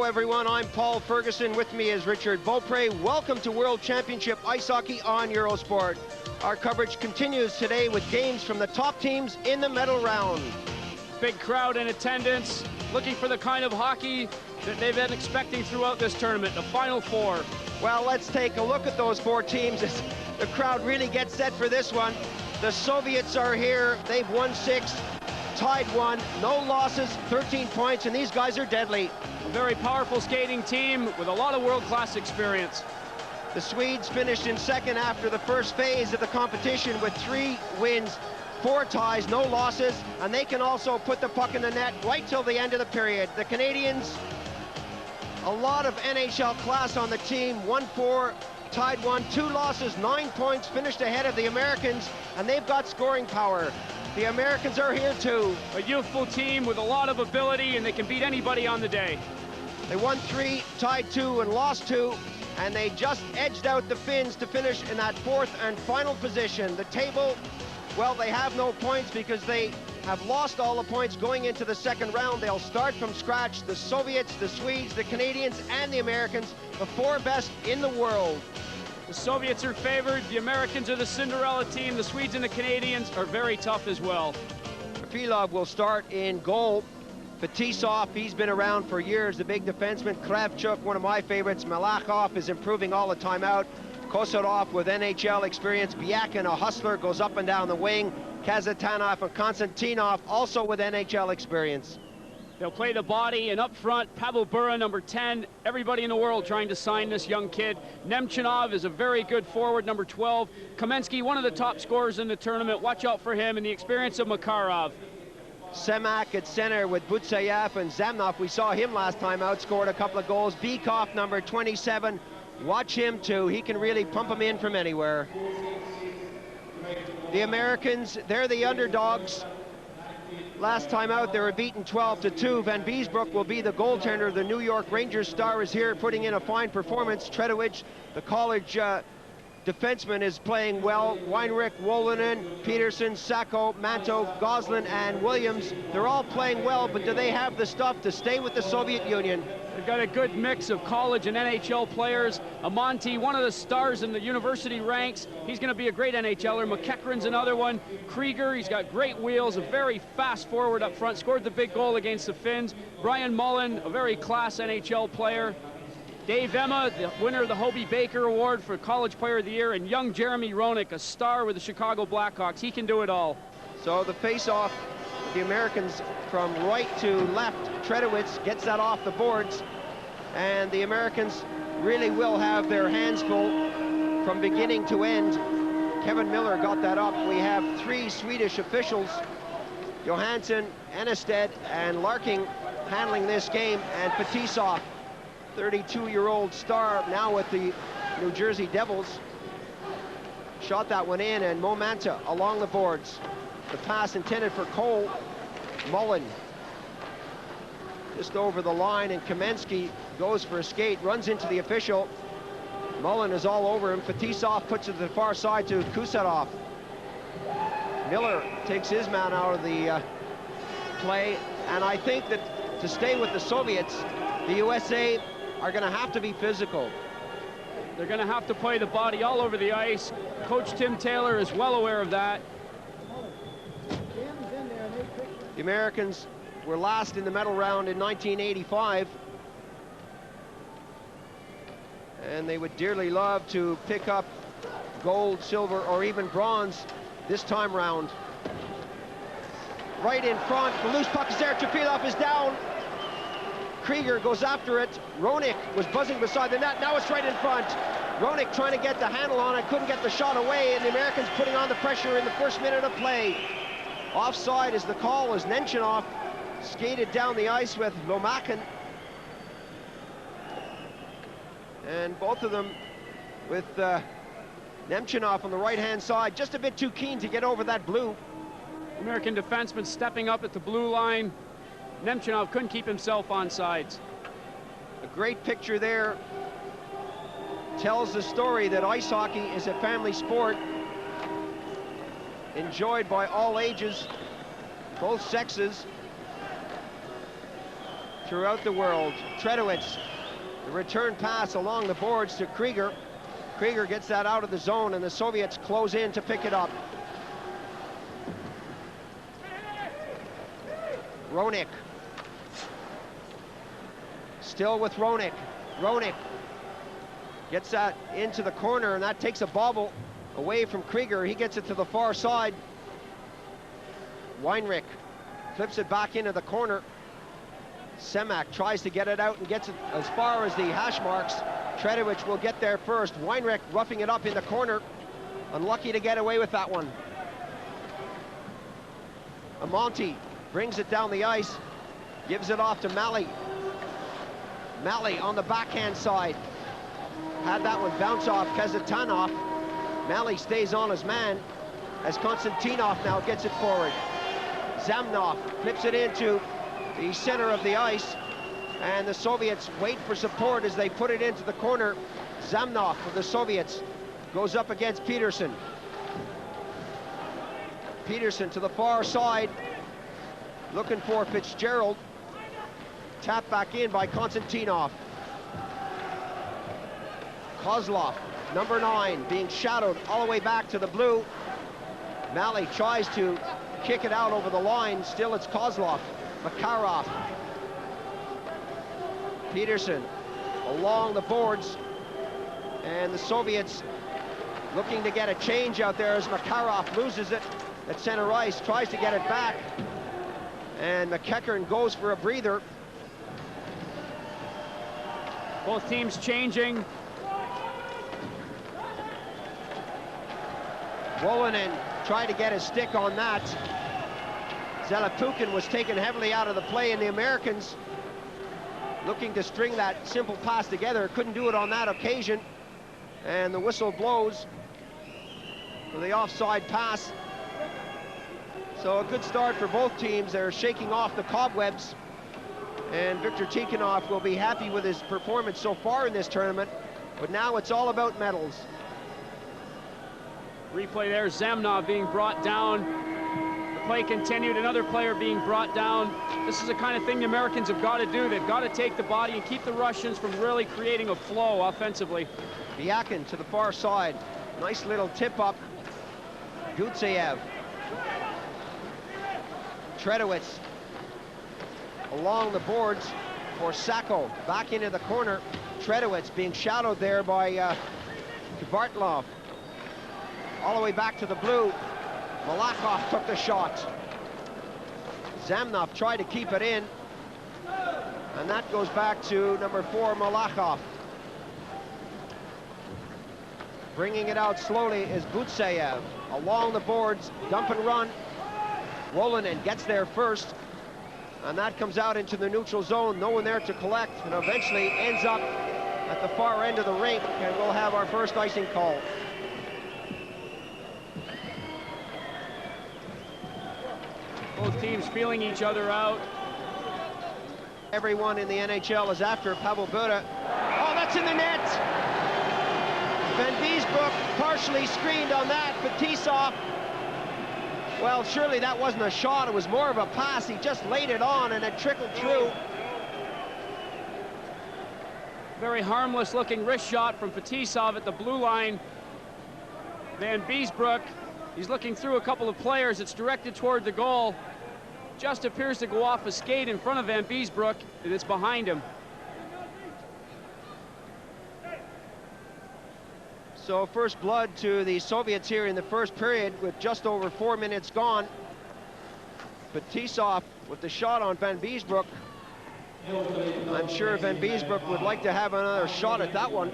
everyone, I'm Paul Ferguson. With me is Richard Beaupre. Welcome to World Championship Ice Hockey on Eurosport. Our coverage continues today with games from the top teams in the medal round. Big crowd in attendance, looking for the kind of hockey that they've been expecting throughout this tournament, the Final Four. Well, let's take a look at those four teams as the crowd really gets set for this one. The Soviets are here. They've won 6, tied 1, no losses, 13 points, and these guys are deadly. A very powerful skating team with a lot of world-class experience. The Swedes finished in second after the first phase of the competition with 3 wins, 4 ties, no losses, and they can also put the puck in the net right till the end of the period. The Canadians, a lot of NHL class on the team, 1-4, tied 1, 2 losses, 9 points, finished ahead of the Americans, and they've got scoring power. The Americans are here too. A youthful team with a lot of ability, and they can beat anybody on the day. They won 3, tied 2, and lost 2, and they just edged out the Finns to finish in that 4th and final position. The table, well, they have no points because they have lost all the points going into the second round. They'll start from scratch. The Soviets, the Swedes, the Canadians, and the Americans, the 4 best in the world. The Soviets are favored, the Americans are the Cinderella team, the Swedes and the Canadians are very tough as well. Filov will start in goal. Fetisov, he's been around for years, the big defenseman. Kravchuk, one of my favorites. Malakhov is improving all the time out. Kosarov with NHL experience. Biakin, a hustler, goes up and down the wing. Kazatanov and Konstantinov, also with NHL experience. They'll play the body, and up front, Pavel Bura, number 10. Everybody in the world trying to sign this young kid. Nemchinov is a very good forward, number 12. Kamensky, one of the top scorers in the tournament. Watch out for him, and the experience of Makarov. Semak at center with Butsayev and Zamnov. We saw him last time out, scored a couple of goals. Bykov, number 27. Watch him too. He can really pump him in from anywhere. The Americans, they're the underdogs. Last time out, they were beaten 12-2. Van Beesbroek will be the goaltender. The New York Rangers star is here, putting in a fine performance. Tredowicz, the college defenseman, is playing well. Weinrich, Wolonen, Peterson, Sacco, Manto, Goslin, and Williams, they're all playing well, but do they have the stuff to stay with the Soviet Union? They've got a good mix of college and NHL players. Amonte, one of the stars in the university ranks. He's going to be a great NHLer. McEachran's another one. Krieger, he's got great wheels, a very fast forward up front. Scored the big goal against the Finns. Brian Mullen, a very class NHL player. Dave Emma, the winner of the Hobie Baker Award for College Player of the Year. And young Jeremy Roenick, a star with the Chicago Blackhawks. He can do it all. So the face-off, the Americans from right to left. Tredowicz gets that off the boards, and the Americans really will have their hands full from beginning to end. Kevin Miller got that up. We have 3 Swedish officials, Johansson, Ennested, and Larking, handling this game, and Fetisov, 32-year-old star now with the New Jersey Devils, shot that one in, and Momanta along the boards. The pass intended for Cole. Mullen just over the line, and Kamensky goes for a skate, runs into the official. Mullen is all over him. Fetisov puts it to the far side to Kusarov. Miller takes his man out of the play, and I think that to stay with the Soviets, the USA are going to have to be physical. They're going to have to play the body all over the ice. Coach Tim Taylor is well aware of that. The Americans were last in the medal round in 1985, and they would dearly love to pick up gold, silver, or even bronze this time round. Right in front, the loose puck is there. Trefilov is down. Krieger goes after it. Roenick was buzzing beside the net. Now it's right in front. Roenick trying to get the handle on it, couldn't get the shot away, and the Americans putting on the pressure in the first minute of play. Offside is the call as Nemchinov skated down the ice with Lomakin. And both of them with Nemchinov on the right-hand side, just a bit too keen to get over that blue. American defenseman stepping up at the blue line. Nemchinov couldn't keep himself on sides. A great picture there. Tells the story that ice hockey is a family sport, enjoyed by all ages, both sexes. throughout the world. Tredowitz, the return pass along the boards to Krieger. Krieger gets that out of the zone, and the Soviets close in to pick it up. Roenick. Still with Roenick. Roenick gets that into the corner, and that takes a bobble away from Krieger. He gets it to the far side. Weinrich flips it back into the corner. Semak tries to get it out and gets it as far as the hash marks. Tredowitz will get there first. Weinrich roughing it up in the corner. Unlucky to get away with that one. Amonte brings it down the ice, gives it off to Malley. Malley on the backhand side. Had that one bounce off Kazatanov. Malley stays on his man as Konstantinov now gets it forward. Zamnov flips it into the center of the ice, and the Soviets wait for support as they put it into the corner. Zamnov of the Soviets goes up against Peterson. Peterson to the far side, looking for Fitzgerald. Tapped back in by Konstantinov. Kozlov, number 9, being shadowed all the way back to the blue. Malley tries to kick it out over the line. Still it's Kozlov. Makarov. Peterson along the boards, and the Soviets looking to get a change out there as Makarov loses it at center ice, tries to get it back, and McEachern goes for a breather. Both teams changing. Wolonin tried to get his stick on that. Zelepukin was taken heavily out of the play, and the Americans looking to string that simple pass together. Couldn't do it on that occasion, and the whistle blows for the offside pass. So a good start for both teams. They're shaking off the cobwebs, and Viktor Tikhonov will be happy with his performance so far in this tournament, but now it's all about medals. Replay there, Zamnov being brought down. The play continued, another player being brought down. This is the kind of thing the Americans have got to do. They've got to take the body and keep the Russians from really creating a flow offensively. Biakin to the far side. Nice little tip up. Gutseyev. Tredowitz along the boards for Sacco. Back into the corner. Tredowitz being shadowed there by Bartlov. All the way back to the blue. Malakhov took the shot. Zamnov tried to keep it in, and that goes back to number 4, Malakhov. Bringing it out slowly is Gutseyev. Along the boards, dump and run. Wolonin gets there first, and that comes out into the neutral zone. No one there to collect, and eventually ends up at the far end of the rink, and we'll have our first icing call. Both teams feeling each other out. Everyone in the NHL is after Pavel Bure. Oh, that's in the net! Van Biesbroek partially screened on that, but Tisov, well, surely that wasn't a shot, it was more of a pass. He just laid it on and it trickled through. Very harmless looking wrist shot from Fetisov at the blue line. Van Biesbroek, he's looking through a couple of players. It's directed toward the goal. Just appears to go off a skate in front of Van Biesbroek, and it's behind him. So first blood to the Soviets here in the first period with just over 4 minutes gone. Fetisov with the shot on Van Biesbroek. I'm sure Van Biesbroek would like to have another shot at that one.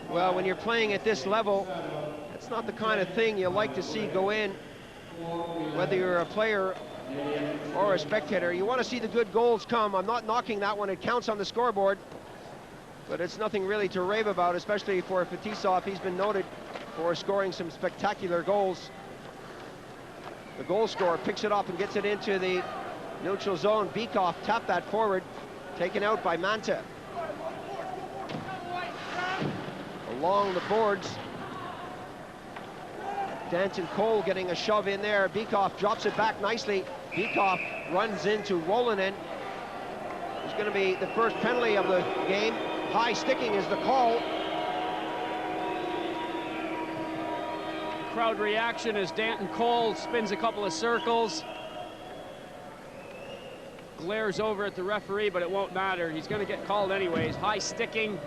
Well, when you're playing at this level, it's not the kind of thing you like to see go in, whether you're a player or a spectator. You want to see the good goals come. I'm not knocking that one. It counts on the scoreboard, but it's nothing really to rave about, especially for Fetisov. He's been noted for scoring some spectacular goals. The goal scorer picks it up and gets it into the neutral zone. Bykov tapped that forward, taken out by Manta. along the boards. Danton Cole getting a shove in there. Bekoff drops it back nicely. Bekoff runs into Wolonen. It's going to be the first penalty of the game. High sticking is the call. Crowd reaction as Danton Cole spins a couple of circles. Glares over at the referee, but it won't matter. He's going to get called anyways. High sticking.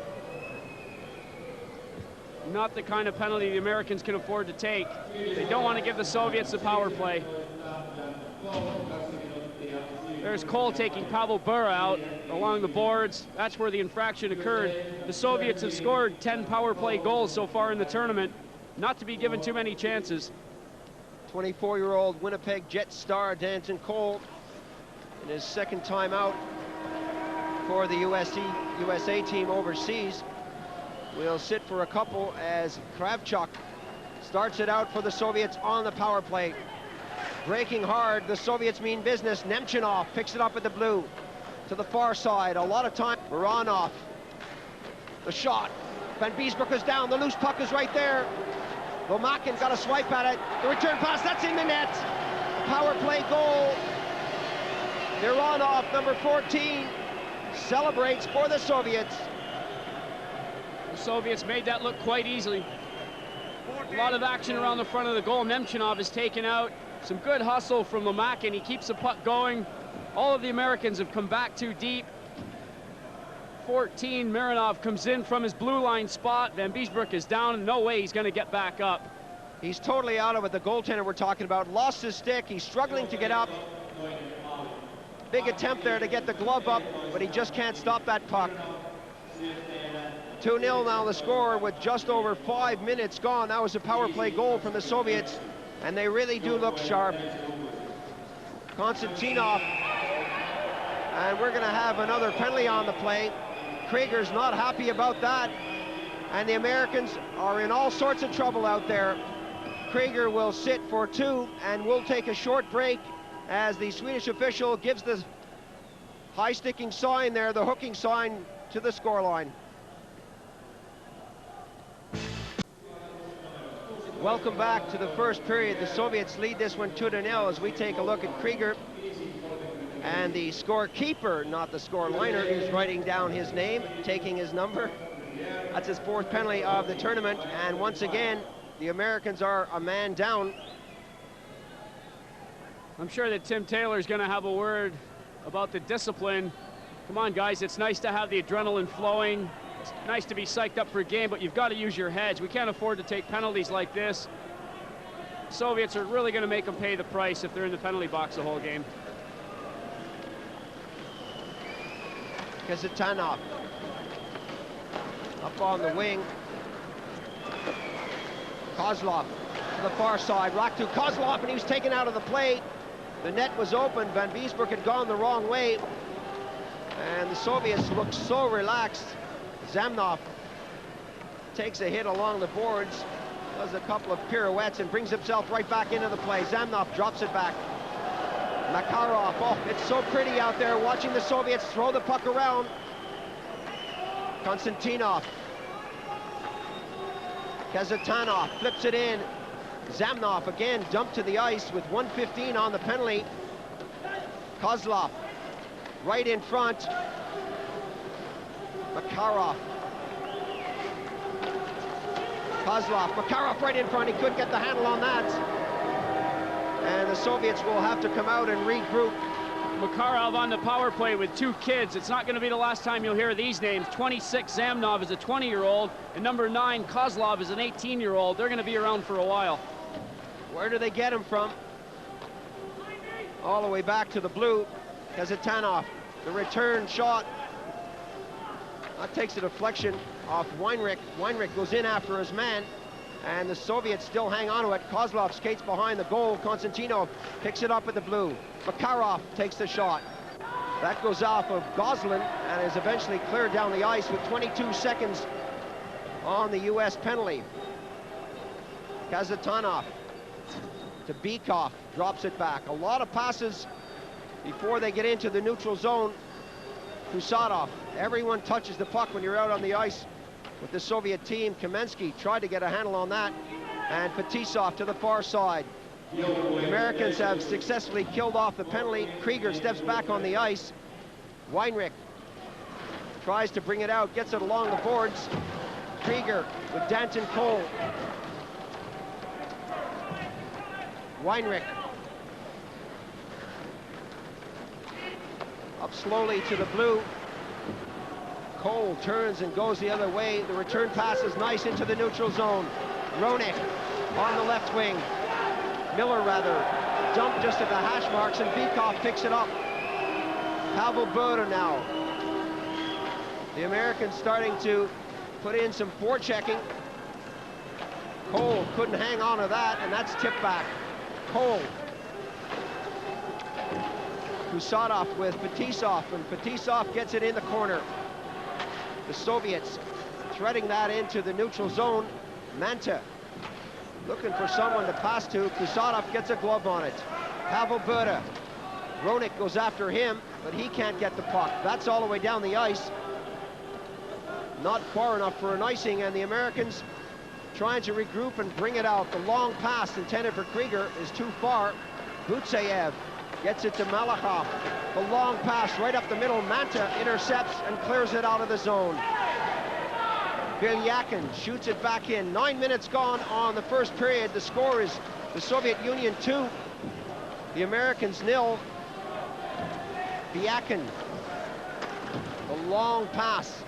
Not the kind of penalty the Americans can afford to take. They don't want to give the Soviets the power play. There's Cole taking Pavel Bura out along the boards. That's where the infraction occurred. The Soviets have scored 10 power play goals so far in the tournament. Not to be given too many chances. 24-year-old Winnipeg Jet star Danton Cole in his second time out for the USA team overseas. Will sit for a couple as Kravchuk starts it out for the Soviets on the power play. Breaking hard, the Soviets mean business. Nemchinov picks it up at the blue to the far side. A lot of time. Mironov, the shot. Van Biesbroek is down, the loose puck is right there. Lomakin got a swipe at it. The return pass, that's in the net. Power play goal. Mironov, number 14, celebrates for the Soviets. The Soviets made that look quite easily. A lot of action around the front of the goal. Nemchinov is taken out. Some good hustle from Lomakin. He keeps the puck going. All of the Americans have come back too deep. 14, Mironov comes in from his blue line spot. Van Biesbroek is down, and no way he's going to get back up. He's totally out of it, the goaltender we're talking about. Lost his stick, he's struggling to get up. Big attempt there to get the glove up, but he just can't stop that puck. 2-0 now the score with just over 5 minutes gone. That was a power play goal from the Soviets, and they really do look sharp. Konstantinov, and we're going to have another penalty on the play. Krieger's not happy about that, and the Americans are in all sorts of trouble out there. Krieger will sit for 2, and we'll take a short break as the Swedish official gives the high sticking sign there, the hooking sign to the scoreline. Welcome back to the first period. The Soviets lead this one 2-0 as we take a look at Krieger. And the scorekeeper, not the scoreliner, is writing down his name, taking his number. That's his 4th penalty of the tournament. And once again, the Americans are a man down. I'm sure that Tim Taylor is going to have a word about the discipline. Come on, guys, it's nice to have the adrenaline flowing. It's nice to be psyched up for a game, but you've got to use your heads. We can't afford to take penalties like this. Soviets are really going to make them pay the price if they're in the penalty box the whole game. Kazatanov up on the wing. Kozlov to the far side. Rock to Kozlov, and he was taken out of the play. The net was open. Van Biesbroek had gone the wrong way, and the Soviets looked so relaxed. Zamnov takes a hit along the boards, does a couple of pirouettes, and brings himself right back into the play. Zamnov drops it back. Makarov, oh, it's so pretty out there watching the Soviets throw the puck around. Konstantinov. Kazatanov flips it in. Zamnov again dumped to the ice with 1:15 on the penalty. Kozlov right in front. Makarov. Kozlov, Makarov right in front. He couldn't get the handle on that. And the Soviets will have to come out and regroup. Makarov on the power play with 2 kids. It's not going to be the last time you'll hear these names. 26, Zamnov is a 20-year-old, and number 9, Kozlov is an 18-year-old. They're going to be around for a while. Where do they get him from? All the way back to the blue. Kazatanov, the return shot. That takes a deflection off Weinrich. Weinrich goes in after his man, and the Soviets still hang on to it. Kozlov skates behind the goal. Konstantinov picks it up at the blue. Makarov takes the shot. That goes off of Goslin and is eventually cleared down the ice with 22 seconds on the U.S. penalty. Kazatanov to Bekoff, drops it back. A lot of passes before they get into the neutral zone. Kusadov, everyone touches the puck when you're out on the ice with the Soviet team. Kamensky tried to get a handle on that, and Fetisov to the far side. The Americans have successfully killed off the penalty. Krieger steps back on the ice. Weinrich tries to bring it out, gets it along the boards. Krieger with Danton Cole. Weinrich up slowly to the blue. Cole turns and goes the other way. The return pass is nice into the neutral zone. Roenick on the left wing. Miller, rather, dumped just at the hash marks, and Bykov picks it up. Pavel Bure now. The Americans starting to put in some forechecking. Cole couldn't hang on to that, and that's tipped back. Cole. Kusatov with Fetisov, and Fetisov gets it in the corner. The Soviets threading that into the neutral zone. Manta looking for someone to pass to. Kusatov gets a glove on it. Pavel Bure. Roenick goes after him, but he can't get the puck. That's all the way down the ice. Not far enough for an icing, and the Americans trying to regroup and bring it out. The long pass intended for Krieger is too far. Butseyev gets it to Malakhov. The long pass right up the middle. Manta intercepts and clears it out of the zone. Belyakin shoots it back in. 9 minutes gone on the first period. The score is the Soviet Union 2, the Americans 0. Belyakin. The long pass.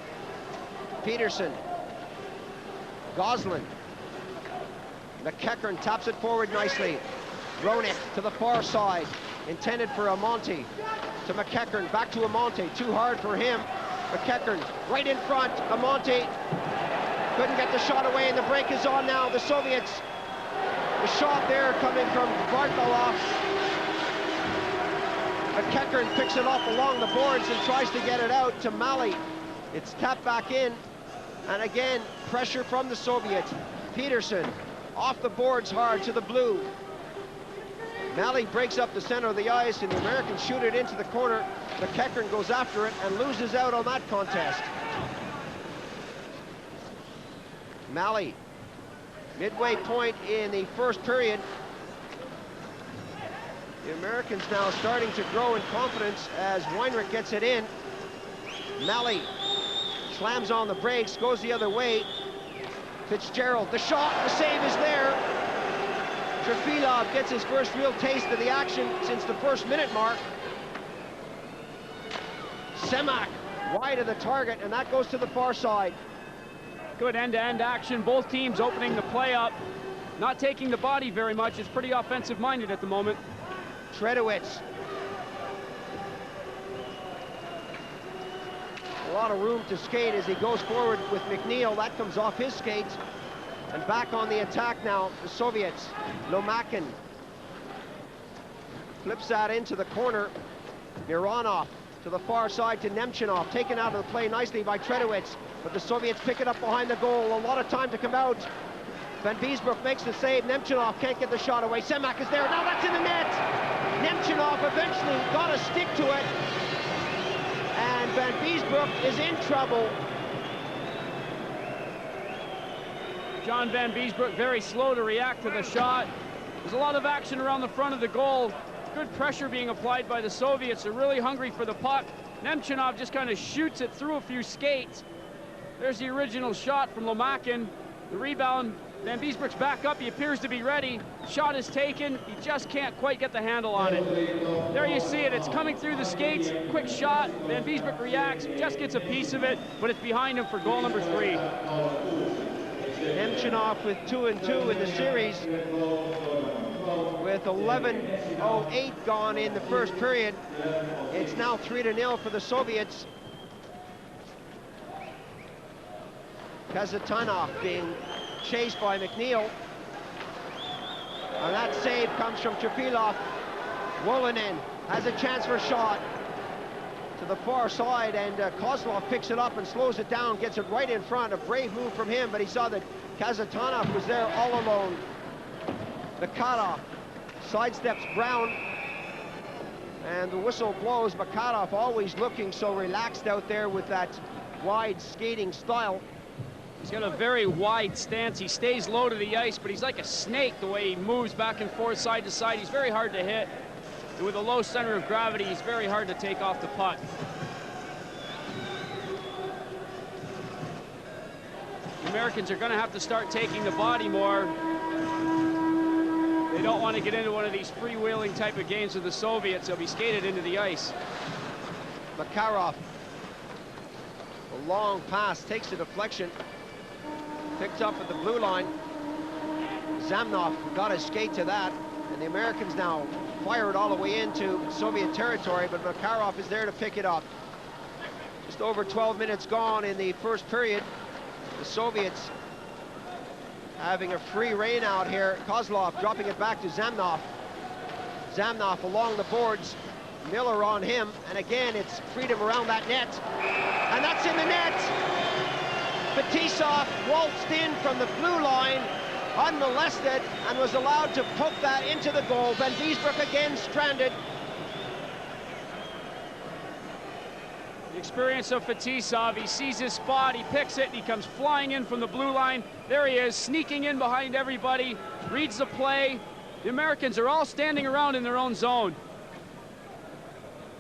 Peterson. Goslin. McEachern taps it forward nicely. Roenick to the far side. Intended for Amonte. To McEachern. Back to Amonte. Too hard for him. McEachern right in front. Amonte couldn't get the shot away, and the break is on now. The Soviets. The shot there coming from Bartolov. McEachern picks it up along the boards and tries to get it out to Malley. It's tapped back in. And again, pressure from the Soviets. Peterson off the boards hard to the blue. Malley breaks up the center of the ice, and the Americans shoot it into the corner. McEachern goes after it and loses out on that contest. Malley, midway point in the first period. The Americans now starting to grow in confidence as Weinrich gets it in. Malley slams on the brakes, goes the other way. Fitzgerald, the shot, the save is there. Trefilov gets his first real taste of the action since the first minute mark. Semak wide of the target, and that goes to the far side. Good end-to-end action. Both teams opening the play up. Not taking the body very much. It's pretty offensive-minded at the moment. Tredowitz. A lot of room to skate as he goes forward with McNeil. That comes off his skates. And back on the attack now, the Soviets. Lomakin flips that into the corner. Mironov to the far side to Nemchinov. Taken out of the play nicely by Tredowitz. But the Soviets pick it up behind the goal. A lot of time to come out. Van Biesbroek makes the save. Nemchinov can't get the shot away. Semak is there. Now that's in the net. Nemchinov eventually got a stick to it. And Van Biesbroek is in trouble. John Van Biesbroek very slow to react to the shot. There's a lot of action around the front of the goal. Good pressure being applied by the Soviets. They're really hungry for the puck. Nemchinov just kind of shoots it through a few skates. There's the original shot from Lomakin. The rebound, Van Biesbroek's back up. He appears to be ready. Shot is taken. He just can't quite get the handle on it. There you see it. It's coming through the skates. Quick shot. Van Biesbroek reacts, just gets a piece of it, but it's behind him for goal number 3. Nemchinov with 2-2 in the series, with 11:08 gone in the first period. It's now 3-0 for the Soviets. Kazatanov being chased by McNeil. And that save comes from Trefilov. Wolonin has a chance for a shot to the far side, and Kozlov picks it up and slows it down, gets it right in front. A brave move from him, but he saw that Kazatanov was there all alone. Makarov sidesteps Brown, and the whistle blows. Makarov always looking so relaxed out there with that wide skating style. He's got a very wide stance. He stays low to the ice, but he's like a snake the way he moves back and forth, side to side. He's very hard to hit. And with a low center of gravity, he's very hard to take off the puck. The Americans are going to have to start taking the body more. They don't want to get into one of these freewheeling type of games with the Soviets. They'll be skated into the ice. Makarov, a long pass, takes the deflection, picked up at the blue line. Zamnov got his skate to that, and the Americans now fire it all the way into Soviet territory, but Makarov is there to pick it up. Just over 12 minutes gone in the first period. The Soviets having a free rein out here. Kozlov dropping it back to Zamnov. Zamnov along the boards. Miller on him, and again it's freedom around that net, and that's in the net. Fetisov waltzed in from the blue line unmolested and was allowed to poke that into the goal. Van Biesbroek again stranded. The experience of Fetisov, he sees his spot, he picks it, and he comes flying in from the blue line. There he is, sneaking in behind everybody, reads the play. The Americans are all standing around in their own zone.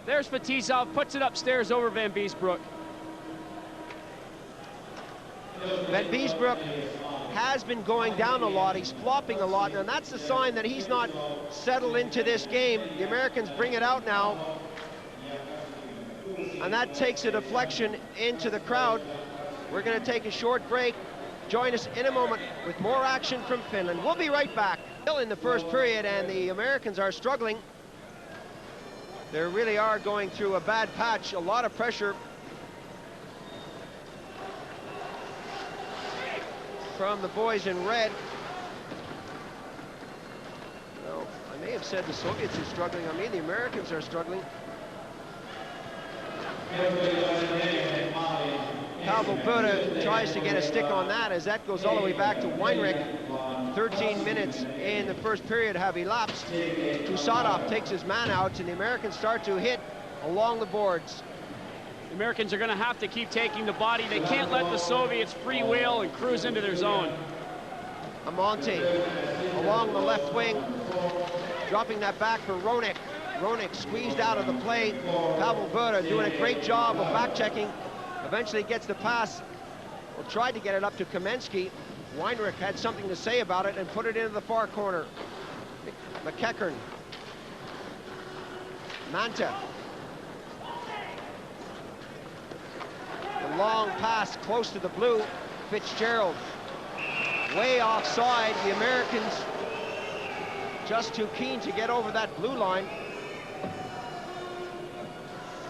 There's Fetisov, puts it upstairs over Van Biesbroek. Van Biesbroek has been going down a lot. He's flopping a lot, and that's a sign that he's not settled into this game. The Americans bring it out now, and that takes a deflection into the crowd. We're going to take a short break. Join us in a moment with more action from Finland. We'll be right back. Still in the first period, and the Americans are struggling. They really are going through a bad patch, a lot of pressure from the boys in red. Well, I may have said the Soviets are struggling. I mean, the Americans are struggling. Pavel Buda tries to get a stick on that as that goes all the way back to Weinrich. 13 minutes in the first period have elapsed. Tusadov takes his man out, and the Americans start to hit along the boards. The Americans are going to have to keep taking the body. They can't let the Soviets freewheel and cruise into their zone. Amonte along the left wing, dropping that back for Roenick. Roenick squeezed out of the play. Pavel Buda doing a great job of back-checking. Eventually gets the pass. Well, tried to get it up to Kamensky. Weinrich had something to say about it and put it into the far corner. McEachern. Manta. The long pass close to the blue. Fitzgerald. Way offside. The Americans just too keen to get over that blue line.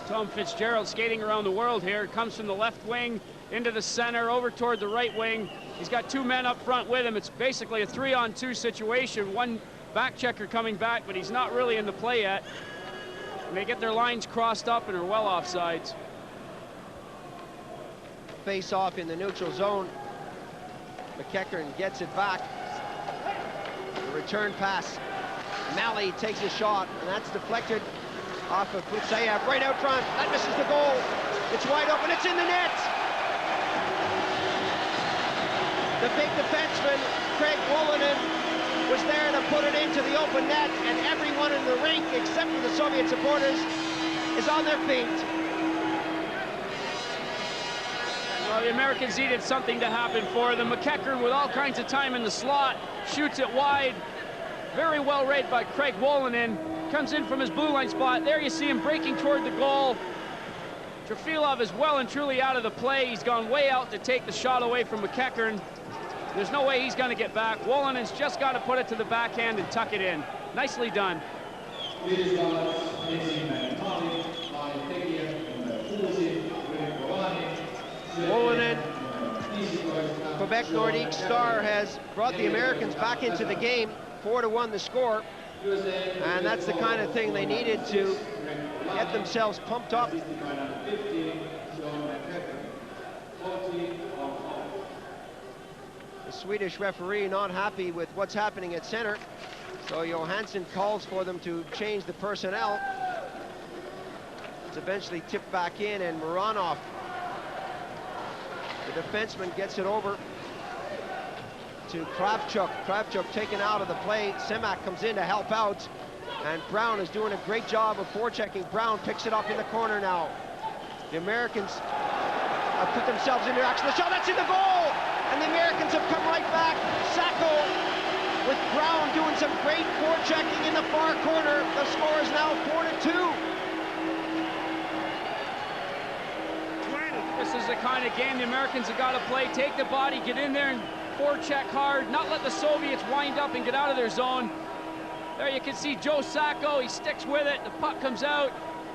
Tom Fitzgerald skating around the world here. Comes from the left wing into the center, over toward the right wing. He's got two men up front with him. It's basically a 3-on-2 situation. One back checker coming back, but he's not really in the play yet. And they get their lines crossed up and are well offsides. Face off in the neutral zone. McEachern gets it back. The return pass. Malley takes a shot, and that's deflected off of Kutsayev right out front. That misses the goal. It's wide open. It's in the net. The big defenseman, Craig Wolonin, was there to put it into the open net, and everyone in the rink, except for the Soviet supporters, is on their feet. Well, the Americans needed something to happen for them. McEachern, with all kinds of time in the slot, shoots it wide. Very well read by Craig Wolonin. Comes in from his blue line spot. There you see him breaking toward the goal. Trefilov is well and truly out of the play. He's gone way out to take the shot away from McEachern. There's no way he's going to get back. Wolonin's just got to put it to the backhand and tuck it in. Nicely done. Wolonin, Quebec Nordique star, has brought the Americans back into the game. 4-1 the score, and that's the kind of thing they needed to get themselves pumped up. The Swedish referee not happy with what's happening at center, so Johansson calls for them to change the personnel. It's eventually tipped back in, and Muranov The defenseman gets it over to Kravchuk. Kravchuk taken out of the play. Semak comes in to help out, and Brown is doing a great job of forechecking. Brown picks it up in the corner now. The Americans have put themselves into action. The shot, that's in the goal! And the Americans have come right back. Sacco with Brown doing some great forechecking in the far corner. The score is now 4-2. This is the kind of game the Americans have got to play. Take the body, get in there and forecheck hard, not let the Soviets wind up and get out of their zone. There you can see Joe Sacco, he sticks with it, the puck comes out.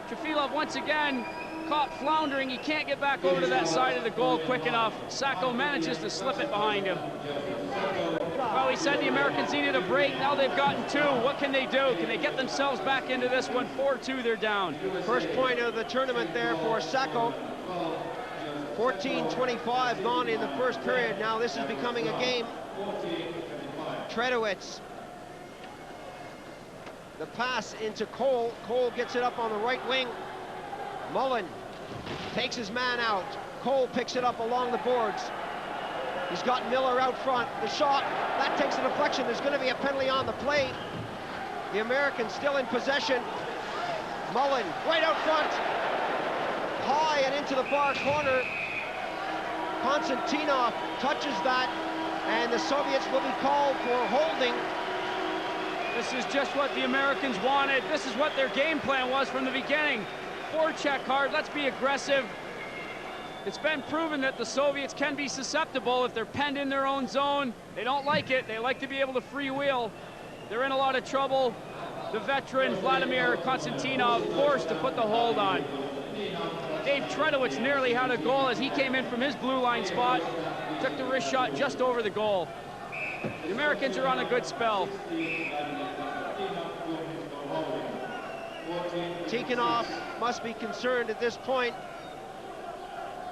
Trefilov once again caught floundering, he can't get back over to that side of the goal quick enough. Sacco manages to slip it behind him. Well, he said the Americans needed a break, now they've gotten two. What can they do? Can they get themselves back into this one? 4-2, they're down. First point of the tournament there for Sacco. 14:25 gone in the first period. Now this is becoming a game. Tredowitz. The pass into Cole. Cole gets it up on the right wing. Mullen takes his man out. Cole picks it up along the boards. He's got Miller out front. The shot, that takes a deflection. There's going to be a penalty on the play. The Americans still in possession. Mullen right out front. High and into the far corner. Konstantinov touches that, and the Soviets will be called for holding. This is just what the Americans wanted. This is what their game plan was from the beginning. Forecheck hard, let's be aggressive. It's been proven that the Soviets can be susceptible if they're penned in their own zone. They don't like it. They like to be able to freewheel. They're in a lot of trouble. The veteran Vladimir Konstantinov forced to put the hold on. Dave Tredowitz nearly had a goal as he came in from his blue line spot. Took the wrist shot just over the goal. The Americans are on a good spell. Tikhonov must be concerned at this point.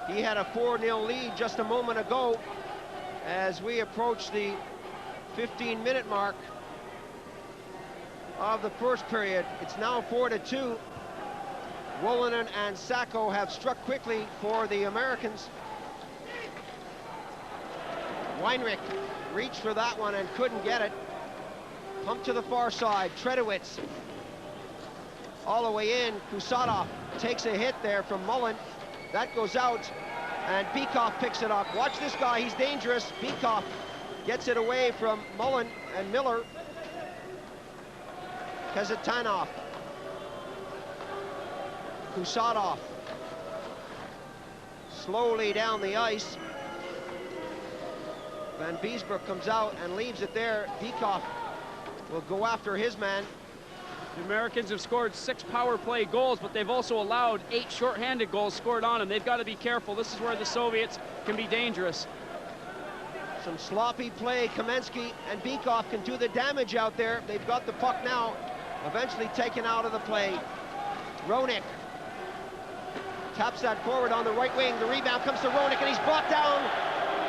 He had a 4-0 lead just a moment ago. As we approach the 15-minute mark of the first period, it's now 4-2. Wolonen and Sacco have struck quickly for the Americans. Weinrich reached for that one and couldn't get it. Pumped to the far side. Tredowitz all the way in. Kusatov takes a hit there from Mullen. That goes out, and Bykov picks it up. Watch this guy, he's dangerous. Bykov gets it away from Mullen and Miller. Kazatanov. Kusatov slowly down the ice. Van Biesbroek comes out and leaves it there. Bykov will go after his man. The Americans have scored 6 power play goals, but they've also allowed 8 shorthanded goals scored on them. They've got to be careful. This is where the Soviets can be dangerous. Some sloppy play. Kamensky and Bykov can do the damage out there. They've got the puck now, eventually taken out of the play. Roenick taps that forward on the right wing. The rebound comes to Roenick, and he's brought down.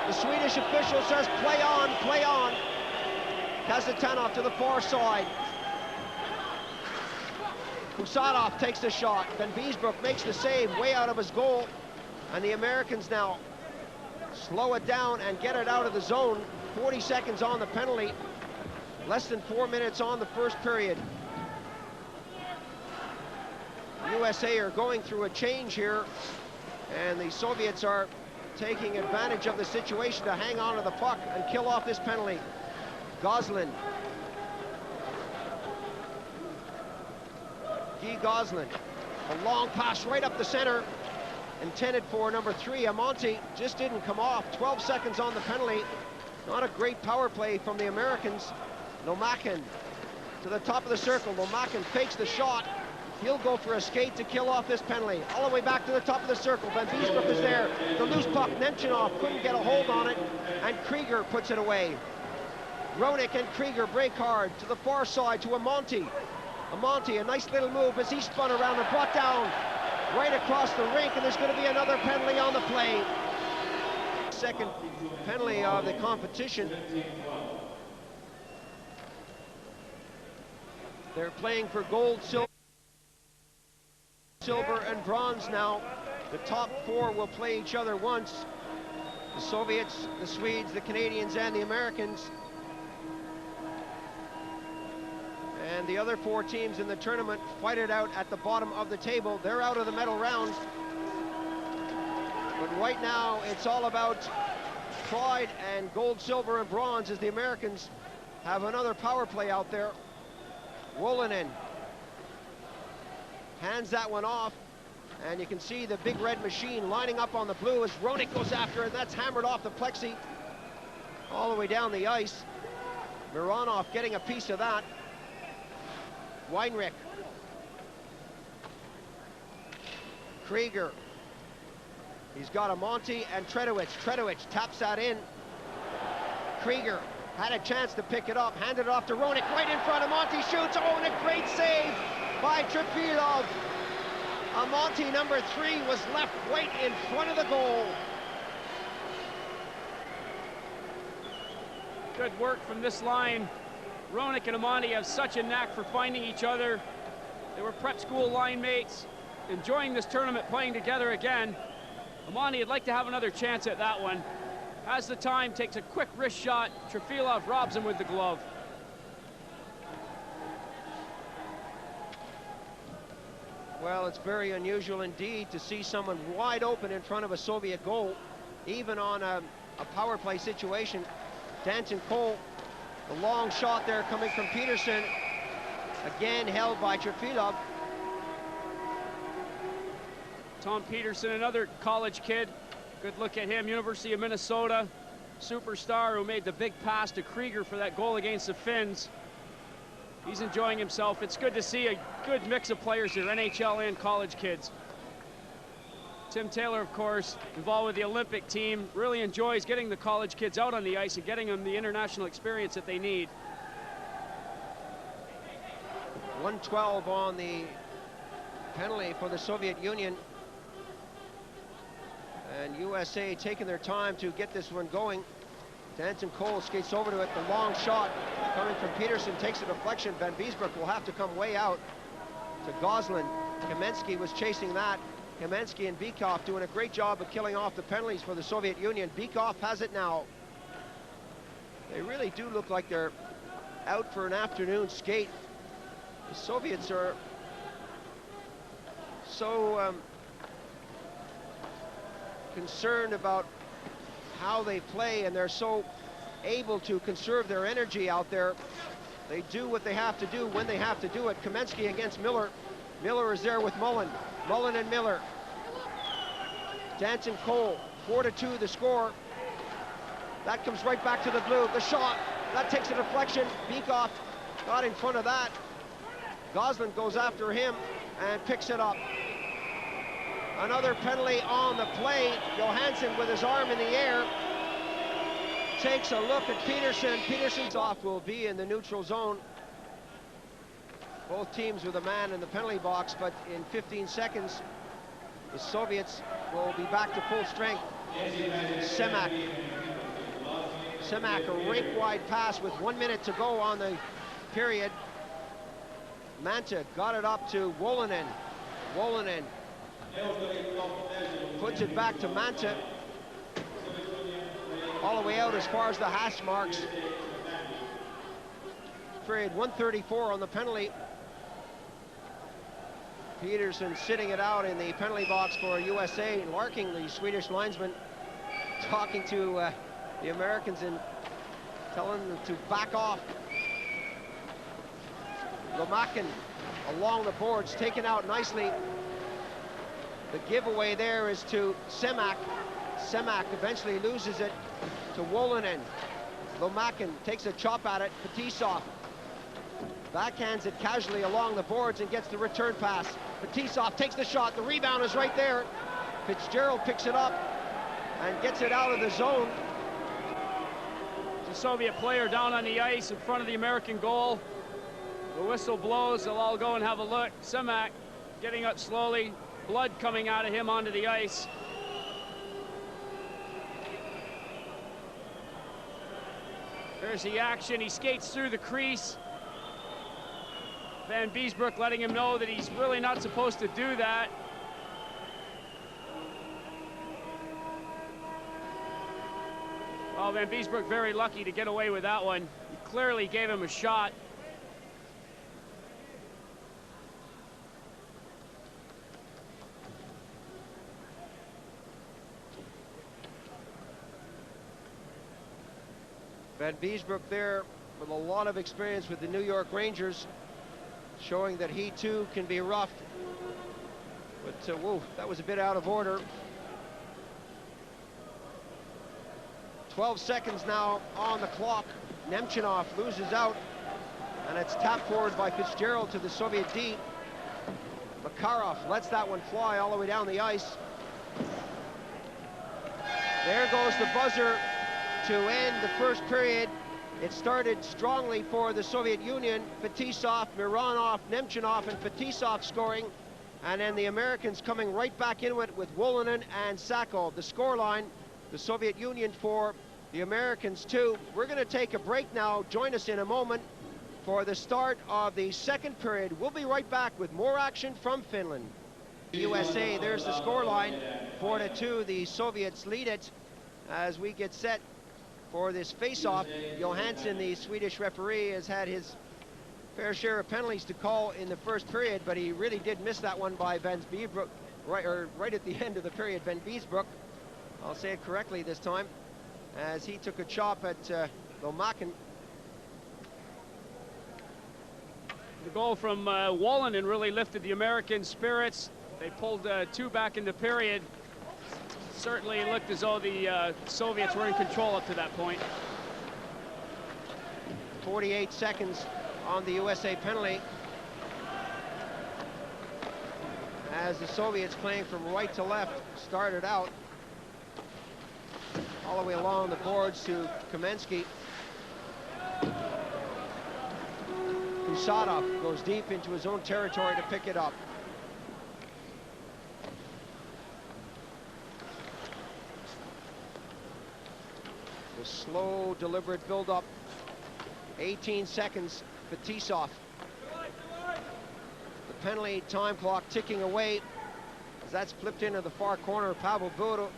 The Swedish official says, play on, play on. Kazatanov to the far side. Kusatov takes the shot. Van Biesbroek makes the save way out of his goal. And the Americans now slow it down and get it out of the zone. 40 seconds on the penalty. Less than 4 minutes on the first period. USA are going through a change here, and the Soviets are taking advantage of the situation to hang on to the puck and kill off this penalty. Goslin. Guy Goslin. A long pass right up the center, intended for number 3, Amonte. Just didn't come off. 12 seconds on the penalty. Not a great power play from the Americans. Lomakin to the top of the circle. Lomakin fakes the shot. He'll go for a skate to kill off this penalty. All the way back to the top of the circle. Van Biesbroek is there. The loose puck, Nemchinov couldn't get a hold on it, and Krieger puts it away. Roenick and Krieger break hard to the far side to Amonte. Amonte, a nice little move as he spun around and brought down right across the rink, and there's going to be another penalty on the play. Second penalty of the competition. They're playing for gold, silver, and bronze now. The top 4 will play each other once. The Soviets, the Swedes, the Canadians, and the Americans. And the other 4 teams in the tournament fight it out at the bottom of the table. They're out of the medal rounds. But right now, it's all about pride and gold, silver, and bronze as the Americans have another power play out there. Wolonen hands that one off, and you can see the big red machine lining up on the blue as Roenick goes after it. That's hammered off the plexi all the way down the ice. Mironov getting a piece of that. Weinrich. Krieger. He's got a Monty and Tredowitz. Tredowitz taps that in. Krieger had a chance to pick it up, handed it off to Roenick right in front of Monty, shoots. Oh, and a great save by Trefilov. Monty number 3 was left right in front of the goal. Good work from this line. Roenick and Amandi have such a knack for finding each other. They were prep school line mates, enjoying this tournament, playing together again. Amandi would like to have another chance at that one. Has the time, takes a quick wrist shot. Trefilov robs him with the glove. Well, it's very unusual indeed to see someone wide open in front of a Soviet goal, even on a power play situation. Danton Cole, the long shot there coming from Peterson, again held by Trefilov. Tom Peterson, another college kid. Good look at him, University of Minnesota. Superstar who made the big pass to Krieger for that goal against the Finns. He's enjoying himself. It's good to see a good mix of players here, NHL and college kids. Tim Taylor, of course, involved with the Olympic team, really enjoys getting the college kids out on the ice and getting them the international experience that they need. 112 on the penalty for the Soviet Union. And USA taking their time to get this one going. Danton Cole skates over to it. The long shot coming from Peterson takes a deflection. Van Biesbroek will have to come way out to Goslin. Kamensky was chasing that. Kamensky and Bykov doing a great job of killing off the penalties for the Soviet Union. Bykov has it now. They really do look like they're out for an afternoon skate. The Soviets are so concerned about how they play, and they're so able to conserve their energy out there. They do what they have to do when they have to do it. Kamensky against Miller. Miller is there with Mullen. Mullen and Miller. Danton Cole, 4-2 the score. That comes right back to the blue. The shot, that takes a deflection. Bykov got in front of that. Goslin goes after him and picks it up. Another penalty on the play. Johansson with his arm in the air takes a look at Peterson. Peterson's off, will be in the neutral zone. Both teams with a man in the penalty box, but in 15 seconds, the Soviets will be back to full strength. Semak. Semak, a rink-wide pass with 1 minute to go on the period. Manta got it up to Wolonen. Wolonen puts it back to Manta. All the way out as far as the hash marks. Period 134 on the penalty. Peterson sitting it out in the penalty box for USA. Larking, the Swedish linesman, talking to the Americans and telling them to back off. Lomakin along the boards, taken out nicely. The giveaway there is to Semak. Semak eventually loses it to Wolonen. Lomakin takes a chop at it. Fetisov backhands it casually along the boards and gets the return pass. Fetisov takes the shot. The rebound is right there. Fitzgerald picks it up and gets it out of the zone. The Soviet player down on the ice in front of the American goal. The whistle blows. They'll all go and have a look. Semak getting up slowly. Blood coming out of him onto the ice. There's the action. He skates through the crease. Van Biesbroek letting him know that he's really not supposed to do that. Oh, Van Biesbroek very lucky to get away with that one. He clearly gave him a shot. Van Biesbroek there with a lot of experience with the New York Rangers, showing that he too can be roughed. But whoa, that was a bit out of order. 12 seconds now on the clock. Nemchinov loses out, and it's tapped forward by Fitzgerald to the Soviet D. Makarov lets that one fly all the way down the ice. There goes the buzzer to end the first period. It started strongly for the Soviet Union. Fetisov, Mironov, Nemchinov, and Fetisov scoring. And then the Americans coming right back into it with Wolonin and Sakov. The scoreline, the Soviet Union 4, the Americans 2. We're going to take a break now. Join us in a moment for the start of the second period. We'll be right back with more action from Finland. USA, there's the scoreline, 4-2. The Soviets lead it as we get set for this face-off. Johansson, the Swedish referee, has had his fair share of penalties to call in the first period, but he really did miss that one by Van Biesbroek, right at the end of the period. Van Biesbroek, I'll say it correctly this time, as he took a chop at Lomakin. The goal from Wolonin really lifted the American spirits. They pulled 2 back in the period. Certainly it looked as though the Soviets were in control up to that point. 48 seconds on the USA penalty, as the Soviets, playing from right to left, started out all the way along the boards to Kamensky. Kusadov goes deep into his own territory to pick it up. The slow, deliberate build-up. 18 seconds. Fetisov. The penalty time clock ticking away as that's flipped into the far corner. Pavel Buro.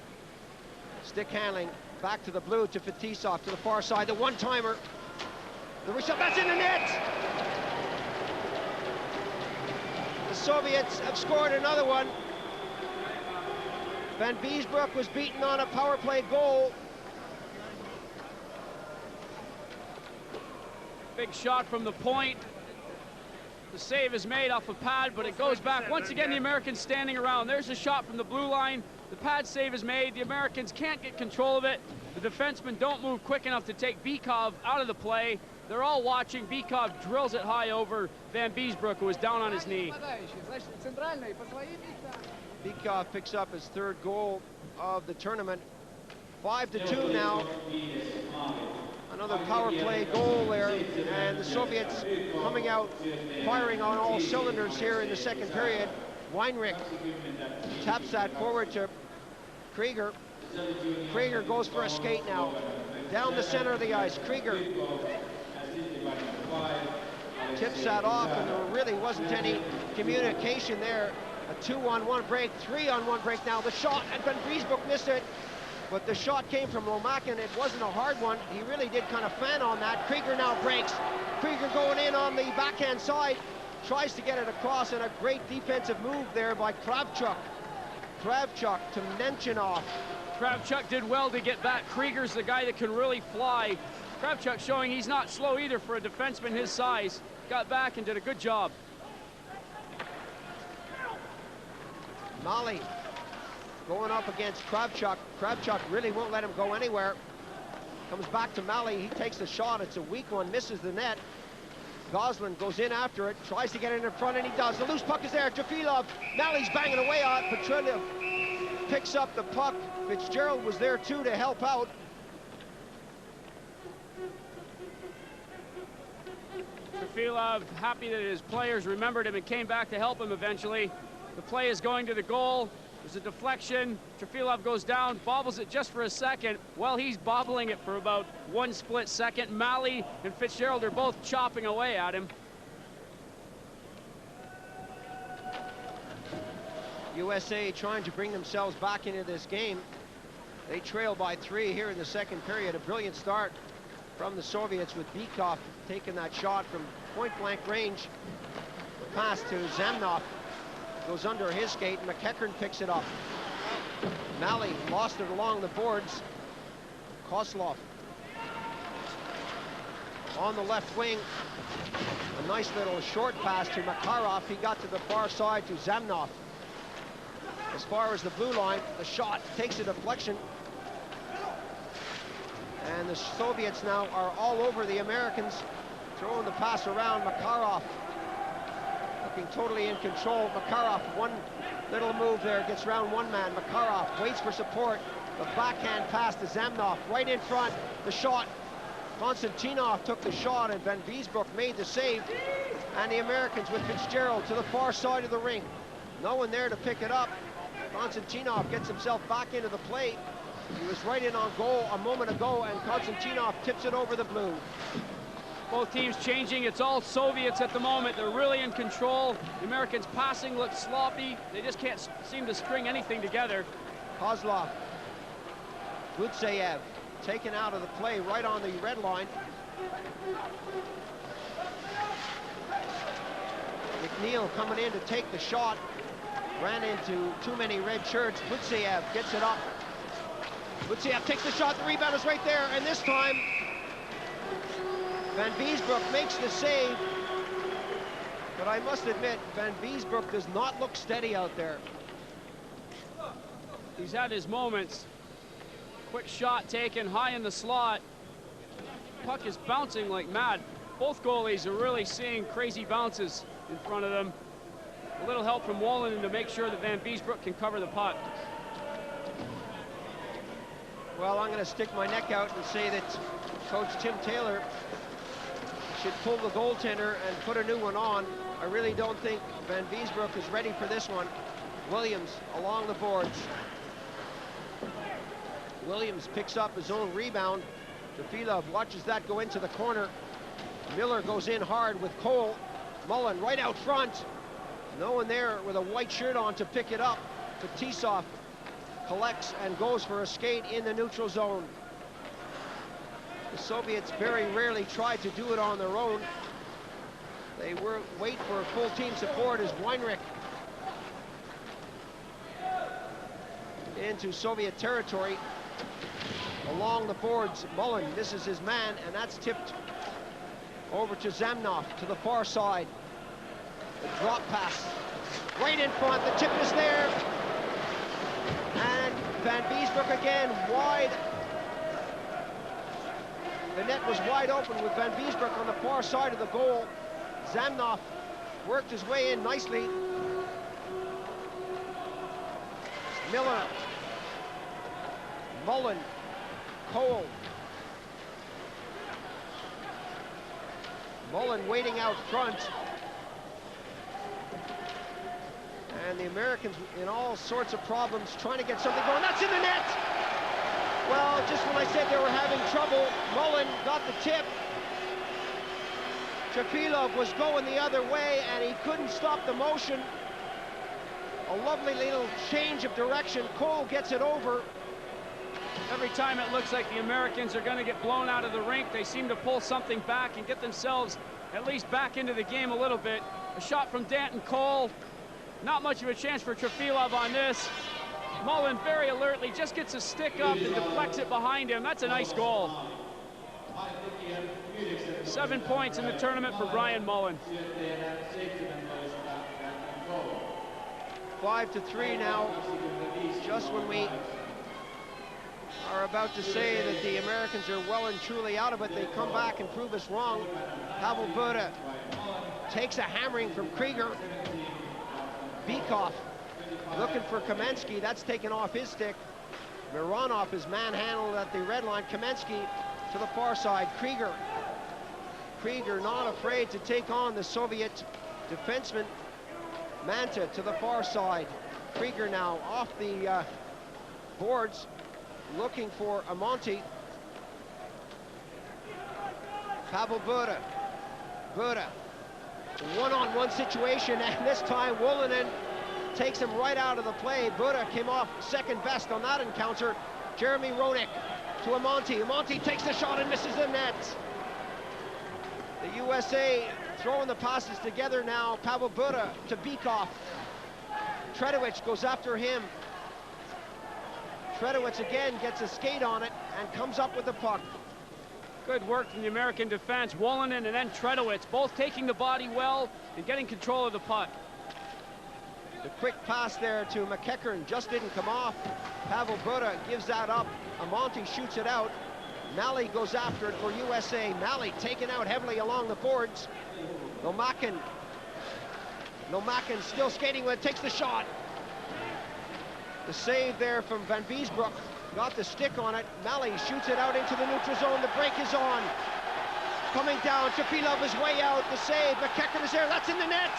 Stick handling back to the blue to Fetisov to the far side. The one-timer. The reshot, that's in the net! The Soviets have scored another one. Van Biesbroek was beaten on a power play goal. Big shot from the point. The save is made off a pad, but it goes back. Once again, the Americans standing around. There's a shot from the blue line. The pad save is made. The Americans can't get control of it. The defensemen don't move quick enough to take Bykov out of the play. They're all watching. Bykov drills it high over Van Biesbroek, who was down on his knee. Bykov picks up his third goal of the tournament. 5-2 now. Another power play goal there, and the Soviets coming out firing on all cylinders here in the second period. Weinrich taps that forward to Krieger. Krieger goes for a skate now. Down the center of the ice, Krieger tips that off, and there really wasn't any communication there. A 2-on-1 break, 3-on-1 break now. The shot, and Van Biesbroek missed it. But the shot came from Lomakin. It wasn't a hard one. He really did kind of fan on that. Krieger now breaks. Krieger going in on the backhand side. Tries to get it across, and a great defensive move there by Kravchuk. Kravchuk to Nemchinov. Kravchuk did well to get back. Krieger's the guy that can really fly. Kravchuk showing he's not slow either for a defenseman his size. Got back and did a good job. Mali going up against Kravchuk. Kravchuk really won't let him go anywhere. Comes back to Mali. He takes the shot. It's a weak one. Misses the net. Goslin goes in after it. Tries to get it in front, and he does. The loose puck is there. Trefilov. Mali's banging away on it. Petreliev picks up the puck. Fitzgerald was there, too, to help out. Trefilov happy that his players remembered him and came back to help him eventually. The play is going to the goal. There's a deflection. Trefilov goes down, bobbles it just for a second. While he's bobbling it for about 1 split second, Mali and Fitzgerald are both chopping away at him. USA trying to bring themselves back into this game. They trail by 3 here in the second period. A brilliant start from the Soviets with Bykov taking that shot from point-blank range. The pass to Zamnov goes under his skate. McEachern picks it up. Malley lost it along the boards. Kozlov on the left wing. A nice little short pass to Makarov. He got to the far side to Zamnov. As far as the blue line, the shot takes a deflection. And the Soviets now are all over the Americans, throwing the pass around. Makarov looking totally in control. Makarov, one little move there, gets around one man. Makarov waits for support. The backhand pass to Zamnov, right in front. The shot. Konstantinov took the shot, and Van Biesbroek made the save. And the Americans with Fitzgerald to the far side of the ring. No one there to pick it up. Konstantinov gets himself back into the play. He was right in on goal a moment ago, and Konstantinov tips it over the blue. Both teams changing. It's all Soviets at the moment. They're really in control. The Americans passing looks sloppy. They just can't seem to string anything together. Kozlov. Gutseyev taken out of the play right on the red line. McNeil coming in to take the shot. Ran into too many red shirts. Gutseyev gets it up. Gutseyev takes the shot. The rebound is right there. And this time, Van Biesbroek makes the save. But I must admit, Van Biesbroek does not look steady out there. He's had his moments. Quick shot taken high in the slot. Puck is bouncing like mad. Both goalies are really seeing crazy bounces in front of them. A little help from Wallinen to make sure that Van Biesbroek can cover the puck. Well, I'm going to stick my neck out and say that Coach Tim Taylor should pull the goaltender and put a new one on. I really don't think Van Biesbroek is ready for this one. Williams along the boards. Williams picks up his own rebound. Trefilov watches that go into the corner. Miller goes in hard with Cole. Mullen right out front. No one there with a white shirt on to pick it up. Fetisov collects and goes for a skate in the neutral zone. The Soviets very rarely try to do it on their own. They wait for full team support as Weinrich into Soviet territory. Along the boards, Mullen misses his man, and that's tipped over to Zamnov to the far side. The drop pass right in front. The tip is there. And Van Biesbroek again wide. The net was wide open with Van Biesbroek on the far side of the goal. Zamnov worked his way in nicely. Miller. Mullen. Cole. Mullen waiting out front. And the Americans in all sorts of problems trying to get something going. That's in the net! Well, just when I said they were having trouble, Mullen got the tip. Trefilov was going the other way, and he couldn't stop the motion. A lovely little change of direction. Cole gets it over. Every time it looks like the Americans are going to get blown out of the rink, they seem to pull something back and get themselves at least back into the game a little bit. A shot from Danton Cole. Not much of a chance for Trefilov on this. Mullen very alertly just gets a stick up and deflects it behind him. That's a nice goal. 7 points in the tournament for Brian Mullen. 5-3 now. Just when we are about to say that the Americans are well and truly out of it, they come back and prove us wrong. Pavel Buda takes a hammering from Krieger. Bykov looking for Kamensky. That's taken off his stick. Mironov is manhandled at the red line. Kamensky to the far side. Krieger. Krieger not afraid to take on the Soviet defenseman. Manta to the far side. Krieger now off the boards, looking for Amonte. Pavel Buda. Buda. One-on-one situation, and this time Wallinen takes him right out of the play. Buda came off second best on that encounter. Jeremy Roenick to Amonte. Amonte takes the shot and misses the net. The USA throwing the passes together now. Pavel Bura to Bykov. Tredowicz goes after him. Tredowicz again gets a skate on it and comes up with the puck. Good work from the American defense. Wolonin and then Tredowicz, both taking the body well and getting control of the puck. The quick pass there to McEachern just didn't come off. Pavel Bura gives that up. Amonte shoots it out. Malley goes after it for USA. Malley taken out heavily along the boards. Lomakin still skating with it, takes the shot. The save there from Van Biesbroek. Got the stick on it. Malley shoots it out into the neutral zone. The break is on. Coming down, Trefilov is way out. The save, McEachern is there. That's in the net.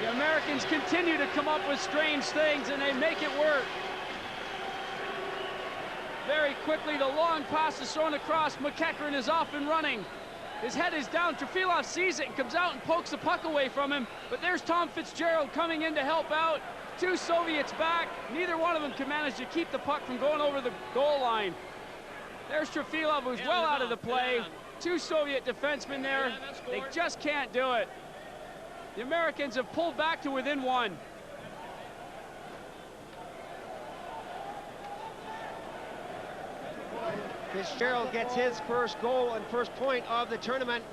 The Americans continue to come up with strange things, and they make it work. Very quickly, the long pass is thrown across. McEachern is off and running. His head is down. Trefilov sees it and comes out and pokes the puck away from him. But there's Tom Fitzgerald coming in to help out. Two Soviets back. Neither one of them can manage to keep the puck from going over the goal line. There's Trefilov, who's well out of the play. Two Soviet defensemen there. They just can't do it. The Americans have pulled back to within one. Fitzgerald gets his first goal and first point of the tournament.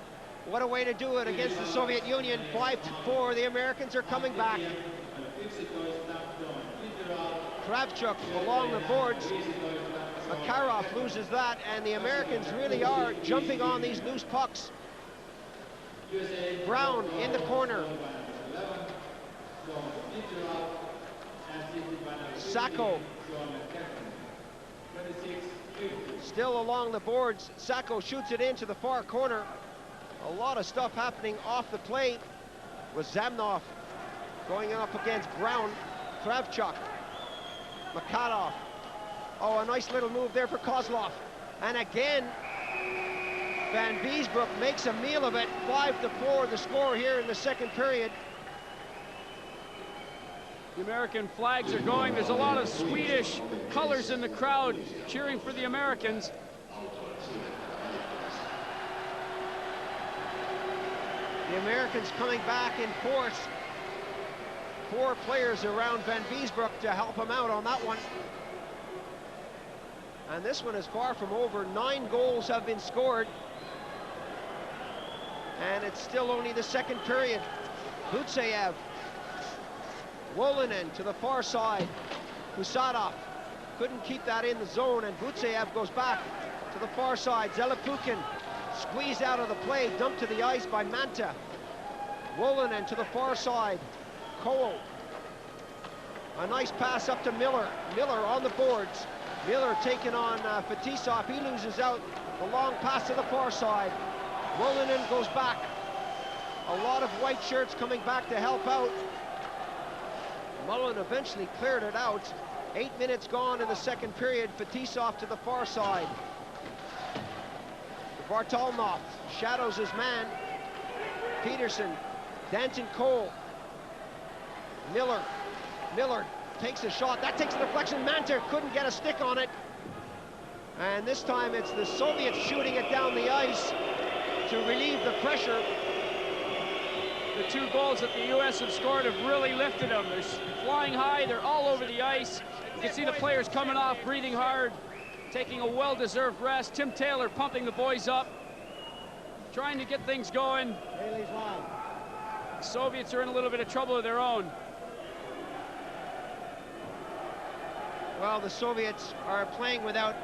What a way to do it against the Soviet Union. 5-4, the Americans are coming back. Kravchuk along the boards. Makarov loses that, and the Americans really are jumping on these loose pucks. Brown in the corner. Sacco. Still along the boards. Sacco shoots it into the far corner. A lot of stuff happening off the play with Zamnov going up against Brown. Kravchuk. Makarov. Oh, a nice little move there for Kozlov. And again, Van Biesbroek makes a meal of it. 5-4 the score here in the second period. The American flags are going. There's a lot of Swedish colors in the crowd cheering for the Americans. The Americans coming back in force. 4 players around Van Biesbroek to help him out on that one. And this one is far from over. 9 goals have been scored. And it's still only the second period. Butseyev. Wolonin to the far side. Kusadov couldn't keep that in the zone, and Butseyev goes back to the far side. Zelepukin squeezed out of the play, dumped to the ice by Manta. Wolonin to the far side. Kohl. A nice pass up to Miller. Miller on the boards. Miller taking on Fetisov. He loses out. The long pass to the far side. Wolonin goes back. A lot of white shirts coming back to help out. Mullen eventually cleared it out. 8 minutes gone in the second period. Fetisov to the far side. Vartalnov shadows his man. Peterson. Danton Cole. Miller takes a shot. That takes a deflection. Manta couldn't get a stick on it. And this time it's the Soviets shooting it down the ice to relieve the pressure. The 2 goals that the U.S. have scored have really lifted them. They're flying high. They're all over the ice. You can see the players coming off, breathing hard, taking a well-deserved rest. Tim Taylor pumping the boys up, trying to get things going. The Soviets are in a little bit of trouble of their own. Well, the Soviets are playing without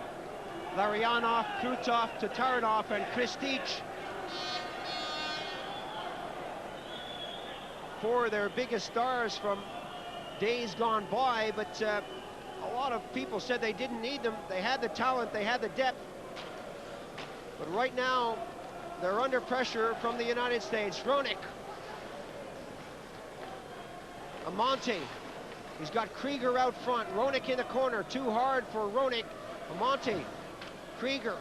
Larionov, Krutov, Tatarinov, and Kristich. 4 of their biggest stars from days gone by, but a lot of people said they didn't need them. They had the talent, they had the depth. But right now, they're under pressure from the United States. Roenick. Amonte. He's got Krieger out front. Roenick in the corner. Too hard for Roenick. Amonte. Krieger.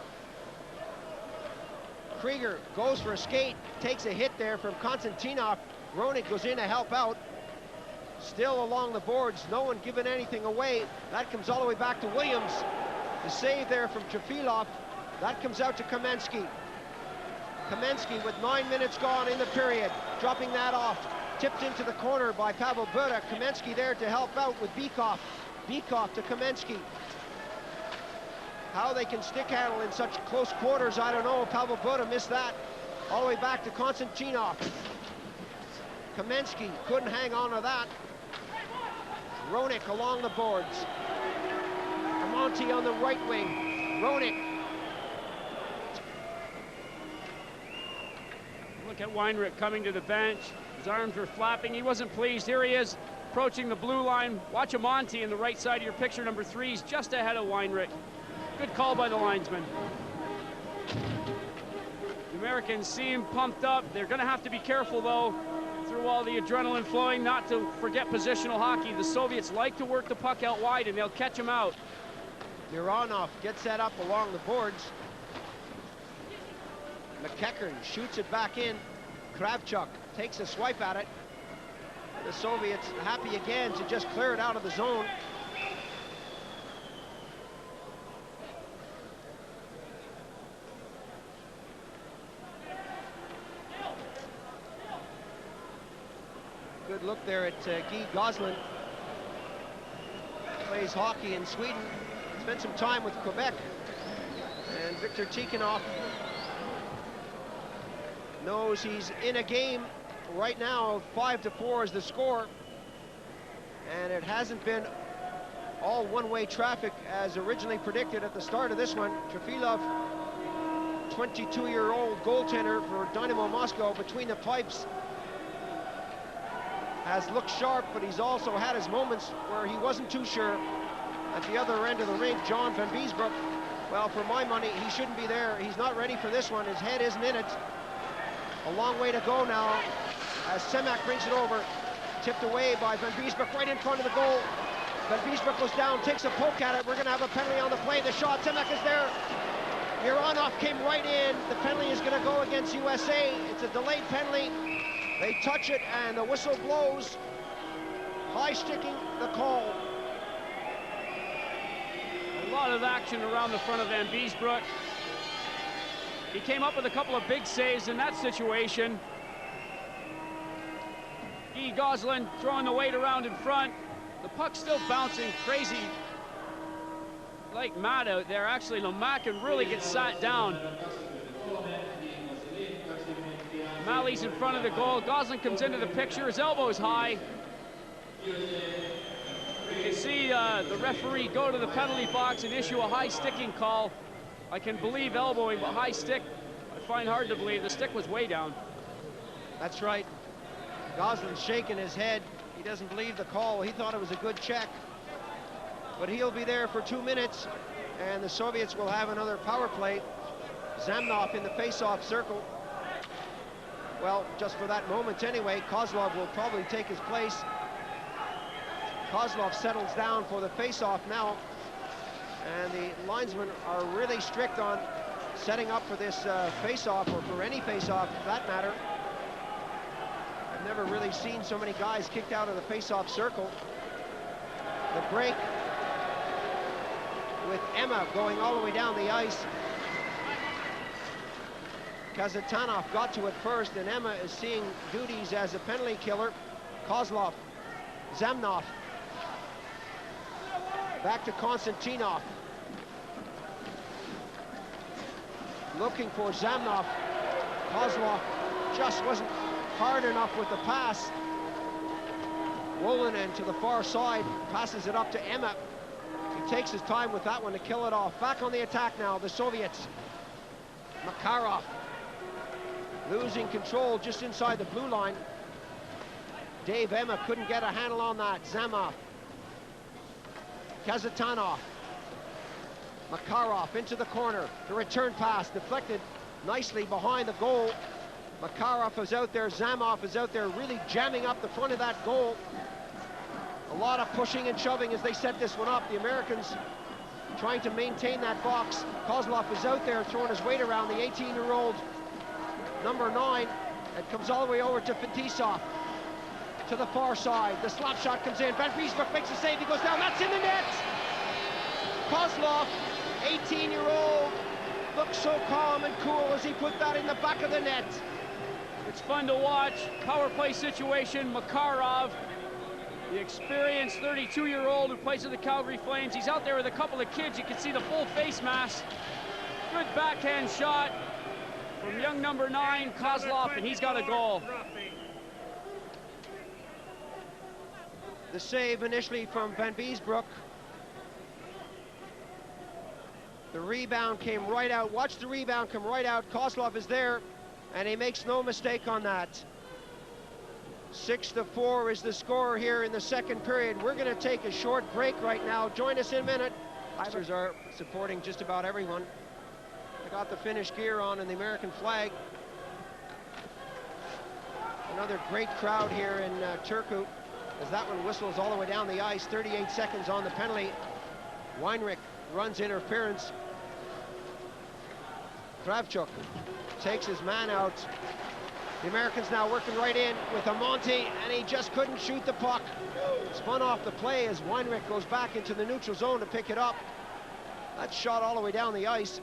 Krieger goes for a skate, takes a hit there from Konstantinov. Roenick goes in to help out. Still along the boards, no one giving anything away. That comes all the way back to Williams. The save there from Trefilov. That comes out to Kamensky. Kamensky with 9 minutes gone in the period, dropping that off. Tipped into the corner by Pavel Bura. Kamensky there to help out with Bykov. Bykov to Kamensky. How they can stick handle in such close quarters, I don't know. Pavel Bura missed that. All the way back to Konstantinov. Kamensky couldn't hang on to that. Roenick along the boards. Monty on the right wing. Roenick. Look at Weinrich coming to the bench. His arms were flapping. He wasn't pleased. Here he is approaching the blue line. Watch Monty in the right side of your picture, number 3. He's just ahead of Weinrich. Good call by the linesman. The Americans seem pumped up. They're going to have to be careful, though, through all the adrenaline flowing, not to forget positional hockey. The Soviets like to work the puck out wide, and they'll catch him out. Uranov gets that up along the boards. McEachern shoots it back in. Kravchuk takes a swipe at it. The Soviets happy again to just clear it out of the zone. Good look there at Guy Goslin. Plays hockey in Sweden. Spent some time with Quebec. And Viktor Tikhonov knows he's in a game right now. 5-4 is the score. And it hasn't been all one-way traffic as originally predicted at the start of this one. Trefilov, 22-year-old goaltender for Dynamo Moscow, between the pipes, has looked sharp, but he's also had his moments where he wasn't too sure. At the other end of the rink, John Van Biesbroek, well, for my money, he shouldn't be there. He's not ready for this one. His head isn't in it. A long way to go now as Semak brings it over. Tipped away by Van Biesbroek right in front of the goal. Van Biesbroek goes down, takes a poke at it. We're going to have a penalty on the play. The shot, Semak is there. Uranov came right in. The penalty is going to go against USA. It's a delayed penalty. They touch it, and the whistle blows. High sticking the call. A lot of action around the front of Van Biesbroek. He came up with a couple of big saves in that situation. Guy Goslin throwing the weight around in front. The puck's still bouncing crazy like mad out there. Actually, Lomakin really gets sat down. Malley's in front of the goal. Goslin comes into the picture. His elbow's high. You can see the referee go to the penalty box and issue a high sticking call. I can believe elbowing, but high stick, I find hard to believe. The stick was way down. That's right. Goslin's shaking his head. He doesn't believe the call. He thought it was a good check. But he'll be there for 2 minutes, and the Soviets will have another power play. Zamnov in the face-off circle. Well, just for that moment anyway, Kozlov will probably take his place. Kozlov settles down for the face-off now. And the linesmen are really strict on setting up for this face-off, or for any face-off for that matter. I've never really seen so many guys kicked out of the face-off circle. The break with Emma going all the way down the ice. Kazatanov got to it first, and Emma is seeing duties as a penalty killer. Kozlov, Zamnov, back to Konstantinov. Looking for Zamnov. Kozlov just wasn't hard enough with the pass. Wolonin to the far side, passes it up to Emma. He takes his time with that one to kill it off. Back on the attack now, the Soviets. Makarov losing control just inside the blue line. Dave Emma couldn't get a handle on that. Zamov. Kazatanov. Makarov into the corner. The return pass deflected nicely behind the goal. Makarov is out there. Zamov is out there really jamming up the front of that goal. A lot of pushing and shoving as they set this one up. The Americans trying to maintain that box. Kozlov is out there throwing his weight around, the 18-year-old number 9. It comes all the way over to Fetisov. To the far side. The slap shot comes in. Van Biesbroek makes a save. He goes down. That's in the net. Kozlov, 18-year-old, looks so calm and cool as he put that in the back of the net. It's fun to watch. Power play situation. Makarov, the experienced 32-year-old who plays for the Calgary Flames. He's out there with a couple of kids. You can see the full face mask. Good backhand shot from young number 9, Kozlov, and he's got a goal. The save initially from Van Biesbroek. The rebound came right out. Watch the rebound come right out. Kozlov is there, and he makes no mistake on that. 6-4 is the score here in the second period. We're going to take a short break right now. Join us in a minute. Islanders are supporting just about everyone. They got the Finnish gear on and the American flag. Another great crowd here in Turku, as that one whistles all the way down the ice. 38 seconds on the penalty. Weinrich runs interference. Kravchuk takes his man out. The Americans now working right in with Amonte, and he just couldn't shoot the puck. Spun off the play as Weinrich goes back into the neutral zone to pick it up. That's shot all the way down the ice.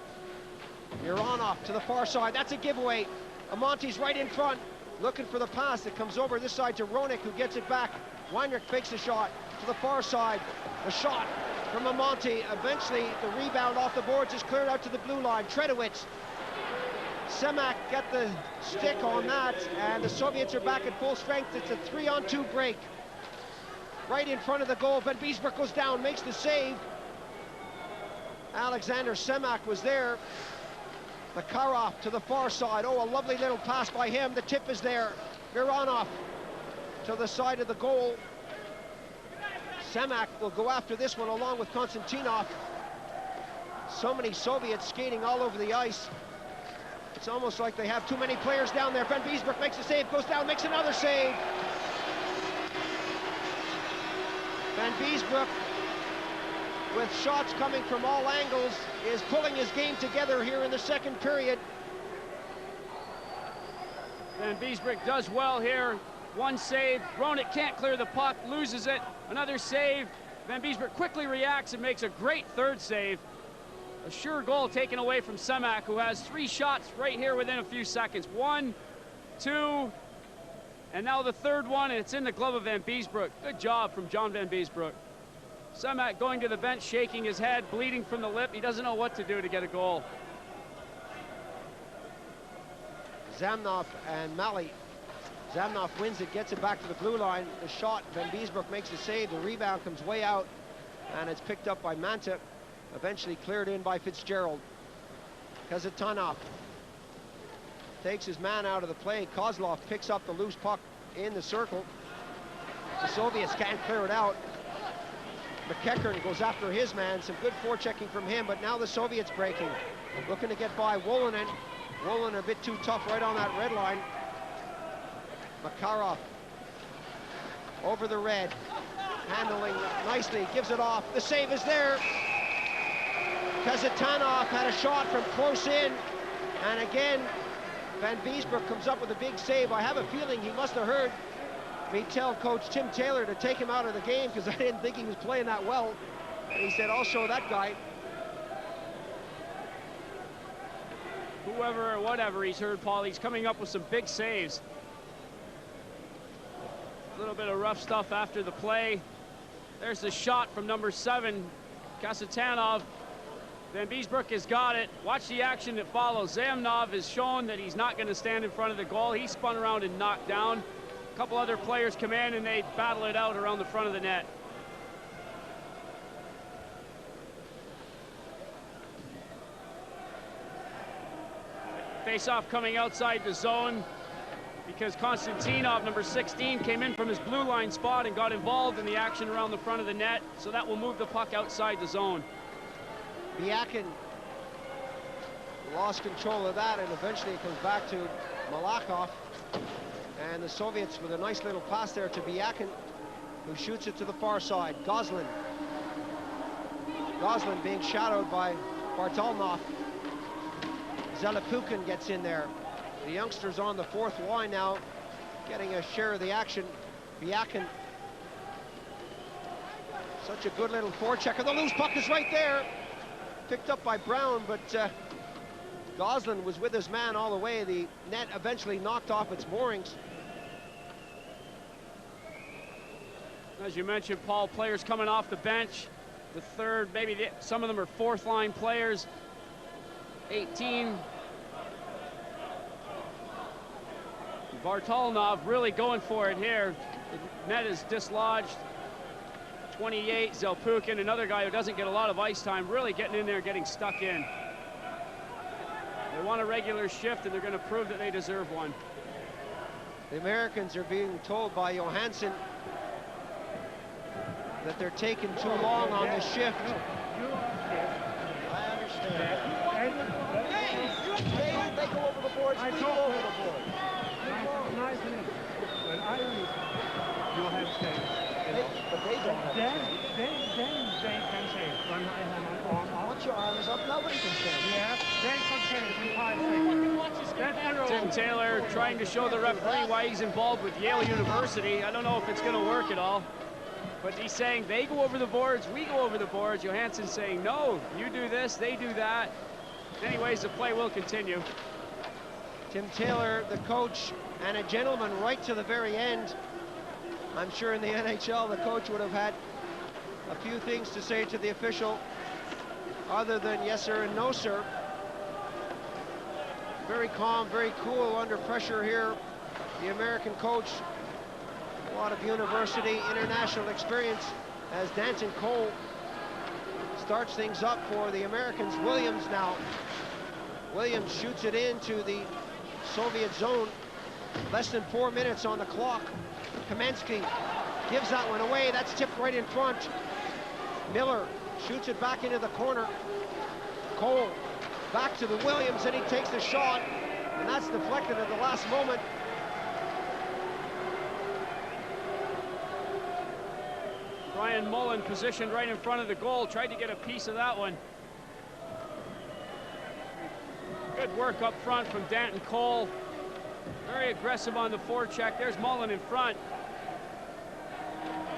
Mironov to the far side. That's a giveaway. Amonte's right in front, looking for the pass. It comes over this side to Roenick, who gets it back. Weinrich fakes the shot to the far side. A shot from Amonte. Eventually, the rebound off the boards is cleared out to the blue line. Tredowitz. Semak get the stick on that, and the Soviets are back at full strength. It's a 3-on-2 break. Right in front of the goal. Van Biesbroek goes down, makes the save. Alexander Semak was there. Makarov to the far side. Oh, a lovely little pass by him. The tip is there. Mironov to the side of the goal. Semak will go after this one along with Konstantinov. So many Soviets skating all over the ice. It's almost like they have too many players down there. Van Biesbroek makes a save, goes down, makes another save. Van Biesbroek, with shots coming from all angles, is pulling his game together here in the second period. Van Biesbroek does well here. One save. Roenick can't clear the puck, loses it. Another save. Van Biesbroek quickly reacts and makes a great third save. A sure goal taken away from Semak, who has 3 shots right here within a few seconds. 1, 2, and now the third one, and it's in the glove of Van Biesbroek. Good job from John Van Biesbroek. Semak going to the bench, shaking his head, bleeding from the lip. He doesn't know what to do to get a goal. Zamnov and Malley. Zamnov wins it, gets it back to the blue line. The shot, Van Biesbroek makes the save. The rebound comes way out, and it's picked up by Manta. Eventually cleared in by Fitzgerald. Kazatanov takes his man out of the play. Kozlov picks up the loose puck in the circle. The Soviets can't clear it out. McEachern goes after his man. Some good forechecking from him, but now the Soviets breaking. Looking to get by Wolonen. Wolonen a bit too tough right on that red line. Makarov over the red. Handling nicely, gives it off. The save is there. Kazatanov had a shot from close in, and again Van Biesbroek comes up with a big save. I have a feeling he must have heard me tell Coach Tim Taylor to take him out of the game, because I didn't think he was playing that well. And he said, I'll show that guy. Whoever or whatever he's heard, Paul, he's coming up with some big saves. A little bit of rough stuff after the play. There's the shot from number 7, Kasatanov. Van Biesbroek has got it. Watch the action that follows. Zamnov has shown that he's not going to stand in front of the goal. He spun around and knocked down. A couple other players come in and they battle it out around the front of the net. Face-off coming outside the zone because Konstantinov, number 16, came in from his blue line spot and got involved in the action around the front of the net. So that will move the puck outside the zone. Biakin lost control of that, and eventually it comes back to Malakhov. And the Soviets with a nice little pass there to Biakin, who shoots it to the far side. Goslin. Goslin being shadowed by Bartolnov. Zelepukin gets in there. The youngsters on the fourth line now, getting a share of the action. Biakin. Such a good little forechecker. The loose puck is right there. Picked up by Brown, but Goslin was with his man all the way. The net eventually knocked off its moorings. As you mentioned, Paul, players coming off the bench. The third, maybe some of them are fourth line players. 18. Vartalnov really going for it here. The net is dislodged. 28, Zelpukin, another guy who doesn't get a lot of ice time, really getting in there, getting stuck in. They want a regular shift, and they're going to prove that they deserve one. The Americans are being told by Johansson that they're taking too long on the shift. I understand. They go over the boards, we go over the boards. Nice and easy. But you'll have saves. But they don't have then they can save. When I have my arm up. Once your arm is up, nobody can save. Yeah, they can save in 5 seconds. That's Tim Taylor trying to show the referee why he's involved with Yale University. I don't know if it's going to work at all. But he's saying they go over the boards, we go over the boards. Johansson's saying, no, you do this, they do that. Anyways, the play will continue. Tim Taylor, the coach, and a gentleman right to the very end. I'm sure in the NHL, the coach would have had a few things to say to the official other than yes, sir, and no, sir. Very calm, very cool under pressure here. The American coach, a lot of university, international experience, as Danton Cole starts things up for the Americans. Williams now. Williams shoots it into the Soviet zone. Less than 4 minutes on the clock. Kamensky gives that one away. That's tipped right in front. Miller shoots it back into the corner. Cole back to the Williams, and he takes the shot, and that's deflected at the last moment. Brian Mullen positioned right in front of the goal, tried to get a piece of that one. Good work up front from Danton Cole. Very aggressive on the forecheck. There's Mullen in front.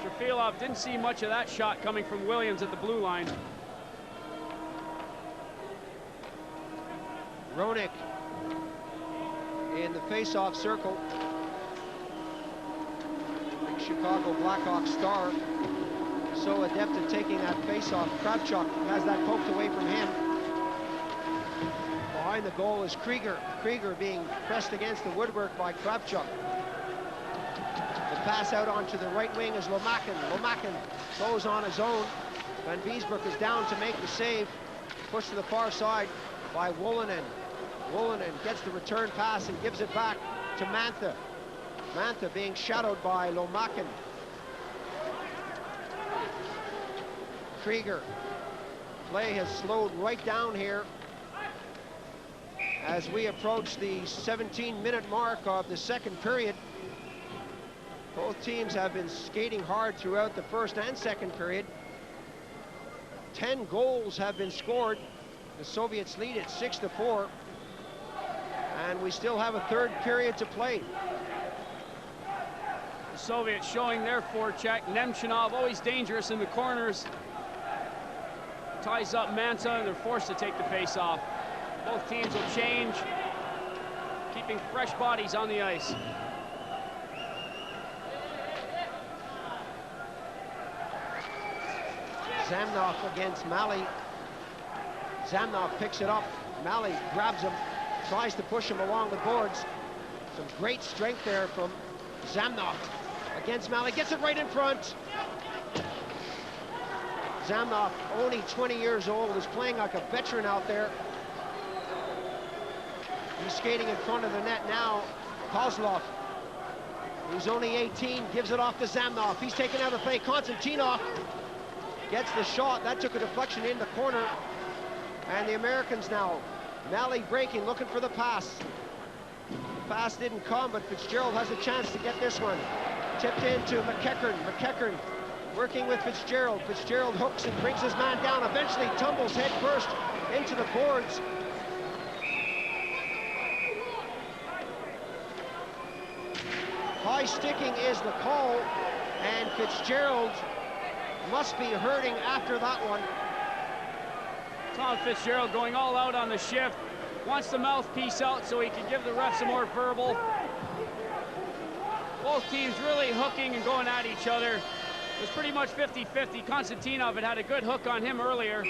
Trefilov didn't see much of that shot coming from Williams at the blue line. Roenick in the face-off circle. Big Chicago Blackhawks star. So adept at taking that face-off. Kravchuk has that poked away from him. Behind the goal is Krieger. Krieger being pressed against the woodwork by Kravchuk. The pass out onto the right wing is Lomakin. Lomakin goes on his own. Van Biesbroek is down to make the save. Pushed to the far side by Wolanin. Wolanin gets the return pass and gives it back to Mantha. Mantha being shadowed by Lomakin. Krieger. Play has slowed right down here as we approach the 17-minute mark of the second period. Both teams have been skating hard throughout the first and second period. 10 goals have been scored. The Soviets lead it 6-4. And we still have a third period to play. The Soviets showing their forecheck. Nemchinov always dangerous in the corners. Ties up Mantha, and they're forced to take the face off. Both teams will change, keeping fresh bodies on the ice. Zamnov against Malley. Zamnov picks it up. Malley grabs him, tries to push him along the boards. Some great strength there from Zamnov against Malley. Gets it right in front. Zamnov, only 20 years old, is playing like a veteran out there. He's skating in front of the net now. Kozlov, who's only 18, gives it off to Zamnov. He's taken out of play. Konstantinov gets the shot. That took a deflection in the corner. And the Americans now. Malley breaking, looking for the pass. The pass didn't come, but Fitzgerald has a chance to get this one. Tipped into McEachern. McEachern working with Fitzgerald. Fitzgerald hooks and brings his man down. Eventually tumbles head first into the boards. High-sticking is the call, and Fitzgerald must be hurting after that one. Tom Fitzgerald going all out on the shift. Wants the mouthpiece out so he can give the ref some more verbal. Both teams really hooking and going at each other. It was pretty much 50-50. Konstantinov had a good hook on him earlier.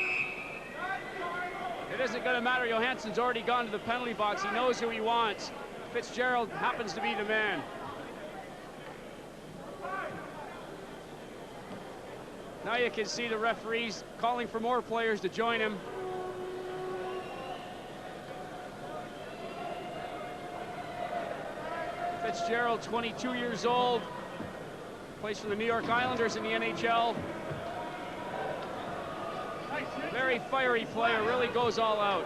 It isn't going to matter. Johansson's already gone to the penalty box. He knows who he wants. Fitzgerald happens to be the man. Now you can see the referees calling for more players to join him. Fitzgerald, 22 years old, plays for the New York Islanders in the NHL. Very fiery player, really goes all out.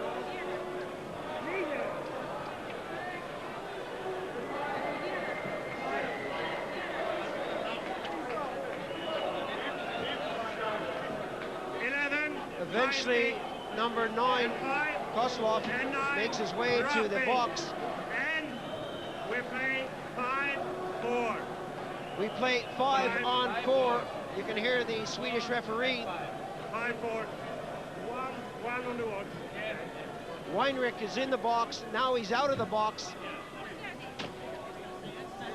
Eventually, number 9, Kozlov, makes his way to the box. And we play 5-4. We play 5 on 4. You can hear the Swedish referee. 5-4. One on the watch. Weinrich is in the box. Now he's out of the box.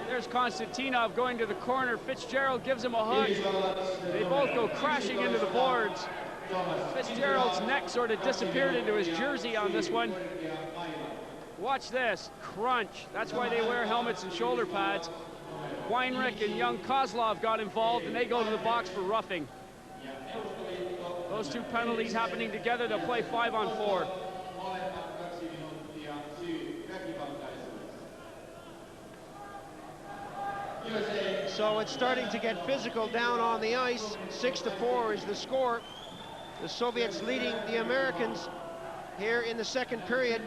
There's Konstantinov going to the corner. Fitzgerald gives him a hug. They both go crashing into the boards. Fitzgerald's neck sort of disappeared into his jersey on this one. Watch this, crunch. That's why they wear helmets and shoulder pads. Weinrich and young Kozlov got involved, and they go to the box for roughing. Those two penalties happening together, they'll play 5 on 4. So it's starting to get physical down on the ice. 6-4 is the score. The Soviets leading the Americans here in the second period.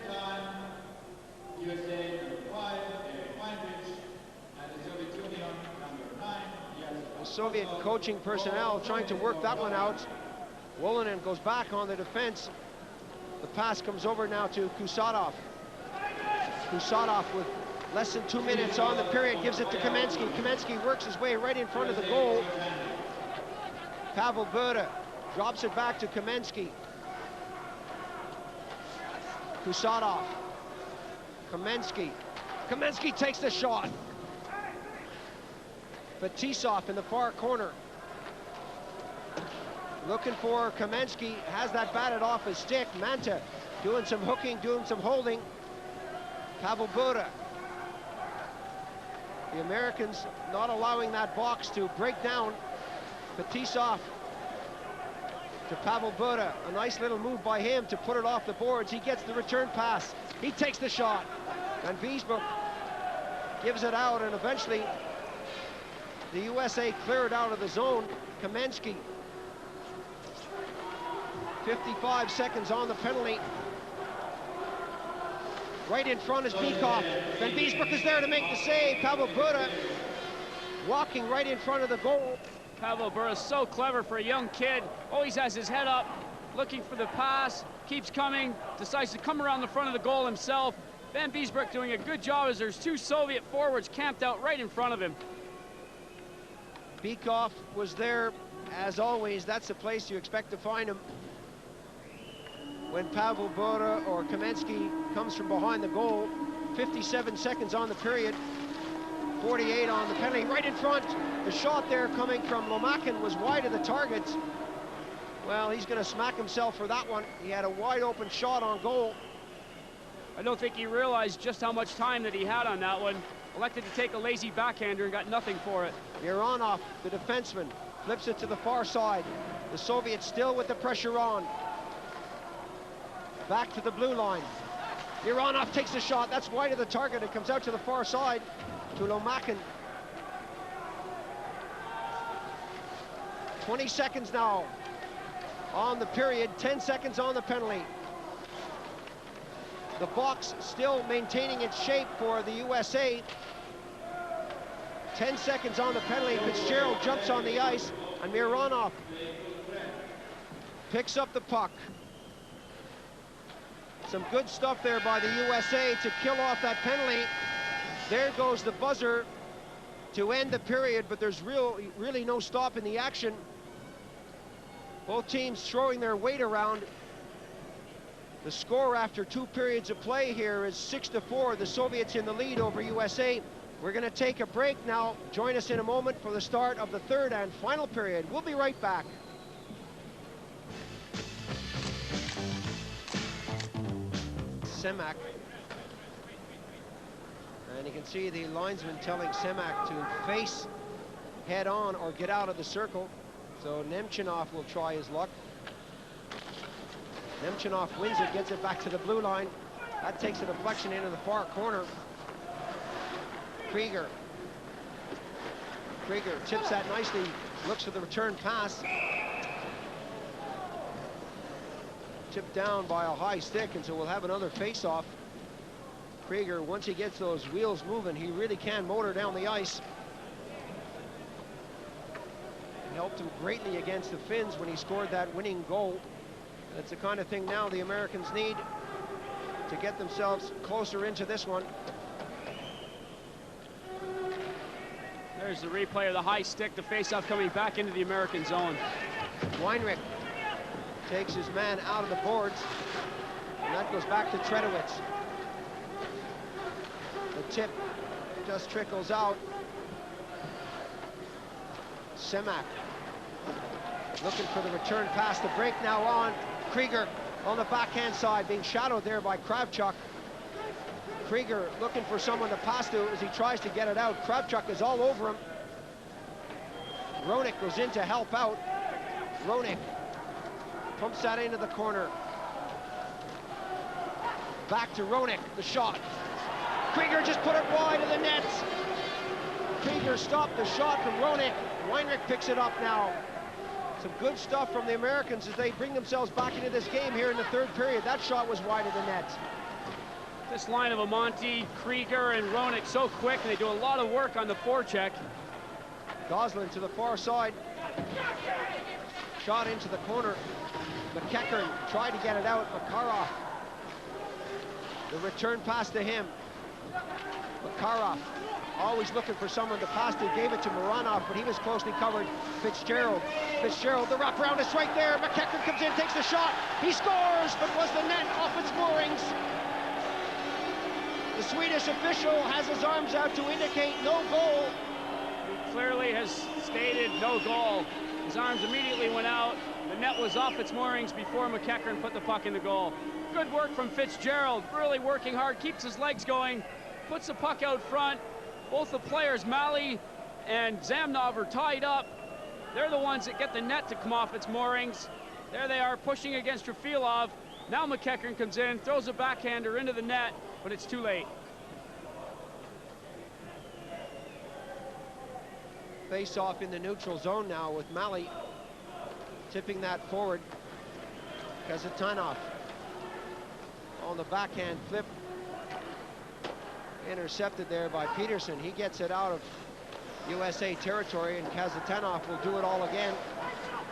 The Soviet coaching personnel trying to work that one out. Wolonin goes back on the defense. The pass comes over now to Kusatov. Kusatov with less than 2 minutes on the period gives it to Kamensky. Kamensky works his way right in front of the goal. Pavel Bure drops it back to Kamensky. Kusatov. Kamensky. Kamensky takes the shot. Fetisov in the far corner. Looking for Kamensky. Has that batted off his stick. Manta doing some hooking, doing some holding. Pavel Bure. The Americans not allowing that box to break down. Fetisov to Pavel Bure. A nice little move by him to put it off the boards. He gets the return pass. He takes the shot. And Wiesbrook gives it out, and eventually the USA clear it out of the zone. Kamensky. 55 seconds on the penalty. Right in front is Bikov. Van Biesbroek is there to make the save. Pavel Bure walking right in front of the goal. Pavel Bure is so clever for a young kid. Always has his head up, looking for the pass, keeps coming, decides to come around the front of the goal himself. Van Biesbroek doing a good job as there's two Soviet forwards camped out right in front of him. Bikov was there, as always. That's the place you expect to find him. When Pavel Bure or Kamensky comes from behind the goal. 57 seconds on the period. 48 on the penalty, right in front. The shot there coming from Lomakin was wide of the target. Well, he's going to smack himself for that one. He had a wide open shot on goal. I don't think he realized just how much time that he had on that one. Elected to take a lazy backhander and got nothing for it. Mironov, the defenseman, flips it to the far side. The Soviets still with the pressure on. Back to the blue line. Mironov takes the shot. That's wide of the target. It comes out to the far side to Lomakin. 20 seconds now on the period. 10 seconds on the penalty. The box still maintaining its shape for the USA. 10 seconds on the penalty. Fitzgerald jumps on the ice, and Mironov picks up the puck. Some good stuff there by the USA to kill off that penalty. There goes the buzzer. to end the period, but there's really no stop in the action. Both teams throwing their weight around. The score after 2 periods of play here is 6-4. The Soviets in the lead over USA. We're going to take a break now. Join us in a moment for the start of the third and final period. We'll be right back. Semak. And you can see the linesman telling Semak to face head on or get out of the circle. So Nemchinov will try his luck. Nemchinov wins it, gets it back to the blue line. That takes a deflection into the far corner. Krieger tips that nicely, looks for the return pass. Tipped down by a high stick, and so we'll have another face-off. Krieger, once he gets those wheels moving, he really can motor down the ice. It helped him greatly against the Finns when he scored that winning goal. That's the kind of thing now the Americans need to get themselves closer into this one. There's the replay of the high stick, the face-off coming back into the American zone. Weinrich takes his man out of the boards, and that goes back to Tredowitz. The tip just trickles out. Semak looking for the return pass. The break now on. Krieger on the backhand side, being shadowed there by Kravchuk. Krieger looking for someone to pass to as he tries to get it out. Kravchuk is all over him. Roenick goes in to help out. Roenick pumps that into the corner. Back to Roenick, the shot. Krieger just put it wide of the net. Krieger stopped the shot from Roenick. Weinrich picks it up now. Some good stuff from the Americans as they bring themselves back into this game here in the third period. That shot was wide of the net. This line of Amonte, Krieger, and Roenick so quick, and they do a lot of work on the forecheck. Goslin to the far side. Shot into the corner. McEachern tried to get it out. Makarov. The return pass to him. Makarov always looking for someone to pass to. Gave it to Moranov, but he was closely covered. Fitzgerald, the wraparound is right there. McEachern comes in, takes the shot. He scores, but was the net off its moorings? The Swedish official has his arms out to indicate no goal. He clearly has stated no goal. His arms immediately went out. The net was off its moorings before McEachern put the puck in the goal. Good work from Fitzgerald, really working hard, keeps his legs going, puts the puck out front. Both the players, Malley and Zamnov, are tied up. They're the ones that get the net to come off its moorings. There they are pushing against Trafilov. Now McEachern comes in, throws a backhander into the net, but it's too late. Face off in the neutral zone now with Malley tipping that forward. Kazatanov on the backhand flip. Intercepted there by Peterson. He gets it out of USA territory, and Kazatanov will do it all again.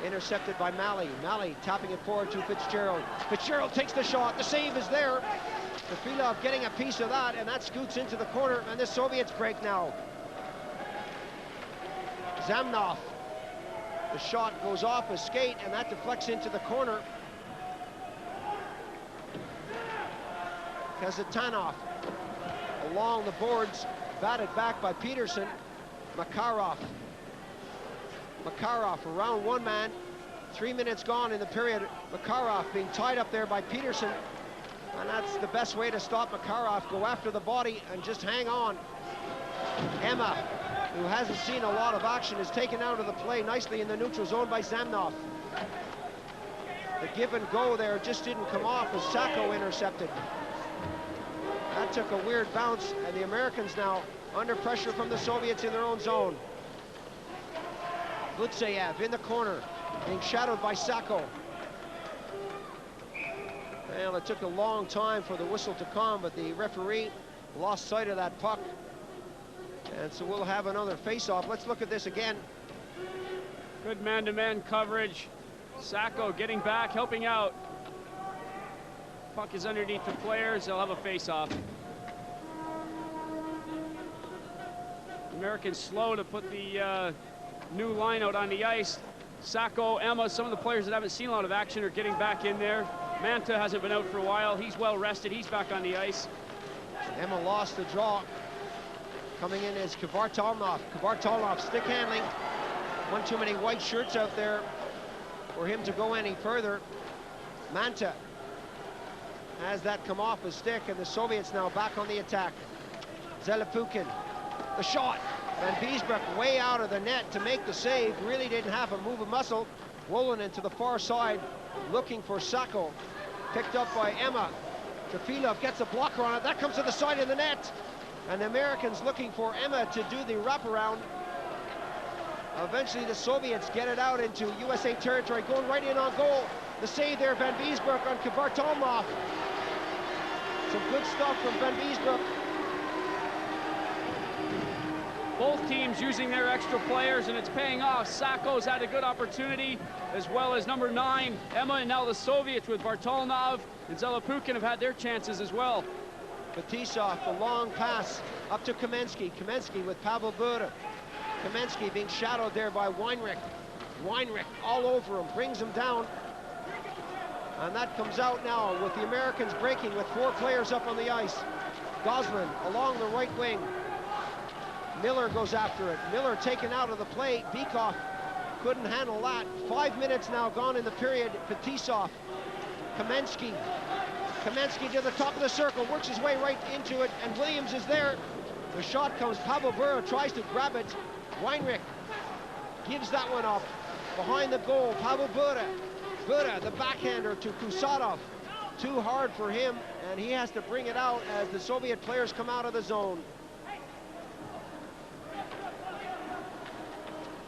Intercepted by Malley. Malley tapping it forward to Fitzgerald. Fitzgerald takes the shot. The save is there. Trafilov getting a piece of that, and that scoots into the corner, and the Soviets break now. Zamnov. The shot goes off his skate, and that deflects into the corner. Kazatanov along the boards, batted back by Peterson. Makarov around one man. 3 minutes gone in the period. Makarov being tied up there by Peterson, and that's the best way to stop Makarov. Go after the body and just hang on. Emma, who hasn't seen a lot of action, is taken out of the play nicely in the neutral zone by Zamnov. The give and go there just didn't come off as Sacco intercepted. That took a weird bounce, and the Americans now under pressure from the Soviets in their own zone. Gutseyev in the corner, being shadowed by Sacco. Well, it took a long time for the whistle to come, but the referee lost sight of that puck. And so we'll have another face-off. Let's look at this again. Good man-to-man coverage. Sacco getting back, helping out. Puck is underneath the players. They'll have a face-off. Americans slow to put the new line out on the ice. Sacco, Emma, some of the players that haven't seen a lot of action are getting back in there. Manta hasn't been out for a while. He's well rested. He's back on the ice. Emma lost the draw. Coming in is Kvartalnov. Kvartalnov stick handling. One too many white shirts out there for him to go any further. Manta has that come off his stick, and the Soviets now back on the attack. Zelepukin, the shot. Van Biesbroek way out of the net to make the save. Really didn't have a move of muscle. Wolonin to the far side, looking for Sacco. Picked up by Emma. Trefilov gets a blocker on it. That comes to the side of the net. And the Americans looking for Emma to do the wraparound. Eventually the Soviets get it out into USA territory, going right in on goal. The save there, Van Biesbroek on Kvartalnov. Some good stuff from Van Biesbroek. Both teams using their extra players, and it's paying off. Sacco's had a good opportunity, as well as number 9, Emma, and now the Soviets with Vartalnov and Zelepukin have had their chances as well. Fetisov, a long pass up to Kamensky. Kamensky with Pavel Bure. Kamensky being shadowed there by Weinrich. Weinrich all over him, brings him down. And that comes out now with the Americans breaking with 4 players up on the ice. Goslin along the right wing. Miller goes after it. Miller taken out of the play. Bykov couldn't handle that. 5 minutes now gone in the period. Fetisov. Kamensky. Kamensky to the top of the circle, works his way right into it, and Williams is there. The shot comes, Pavel Bure tries to grab it. Weinrich gives that one up. Behind the goal, Pavel Bure. Bure, the backhander to Kusatov. Too hard for him, and he has to bring it out as the Soviet players come out of the zone.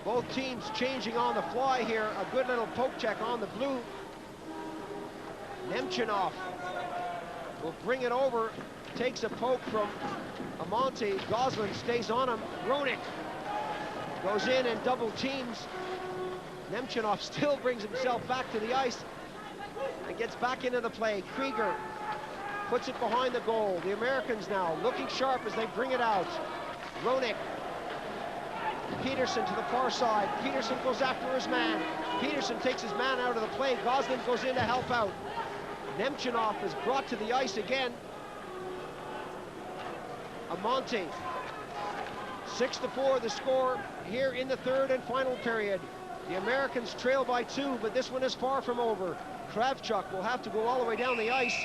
Both teams changing on the fly here. A good little poke check on the blue. Nemchinov will bring it over, takes a poke from Amonte. Goslin stays on him. Roenick goes in and double teams. Nemchinov still brings himself back to the ice and gets back into the play. Krieger puts it behind the goal. The Americans now looking sharp as they bring it out. Roenick. Peterson to the far side. Peterson goes after his man. Peterson takes his man out of the play. Goslin goes in to help out. Nemchinov is brought to the ice again. Amonte. 6-4 the score here in the third and final period. The Americans trail by 2, but this one is far from over. Kravchuk will have to go all the way down the ice.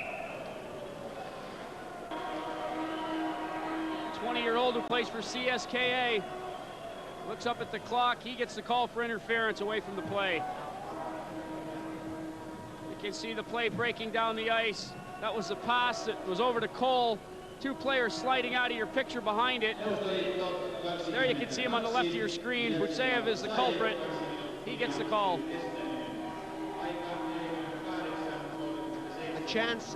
20-year-old who plays for CSKA. Looks up at the clock. He gets the call for interference away from the play. You can see the play breaking down the ice. That was the pass that was over to Cole. 2 players sliding out of your picture behind it. There you can see him on the left of your screen. Butseyev is the culprit. He gets the call. A chance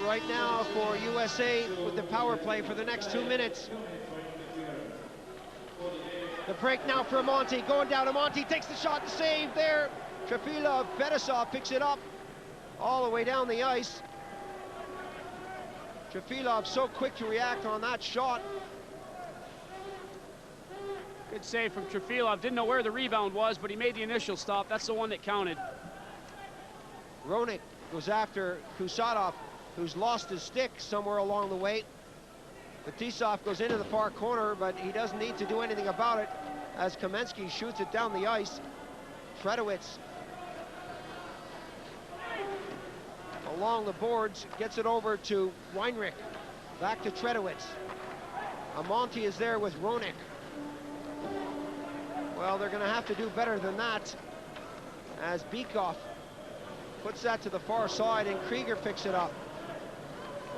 right now for USA with the power play for the next 2 minutes. The break now for Amonte, going down. Amonte takes the shot, the save there. Trefilov, Fetisov picks it up all the way down the ice. Trefilov so quick to react on that shot. Good save from Trefilov. Didn't know where the rebound was, but he made the initial stop. That's the one that counted. Roenick goes after Kusatov, who's lost his stick somewhere along the way. Fetisov goes into the far corner, but he doesn't need to do anything about it as Kamensky shoots it down the ice. Tredowitz along the boards, gets it over to Weinrich. Back to Tredowitz. Amonte is there with Roenick. Well, they're going to have to do better than that as Bykov puts that to the far side and Krieger picks it up.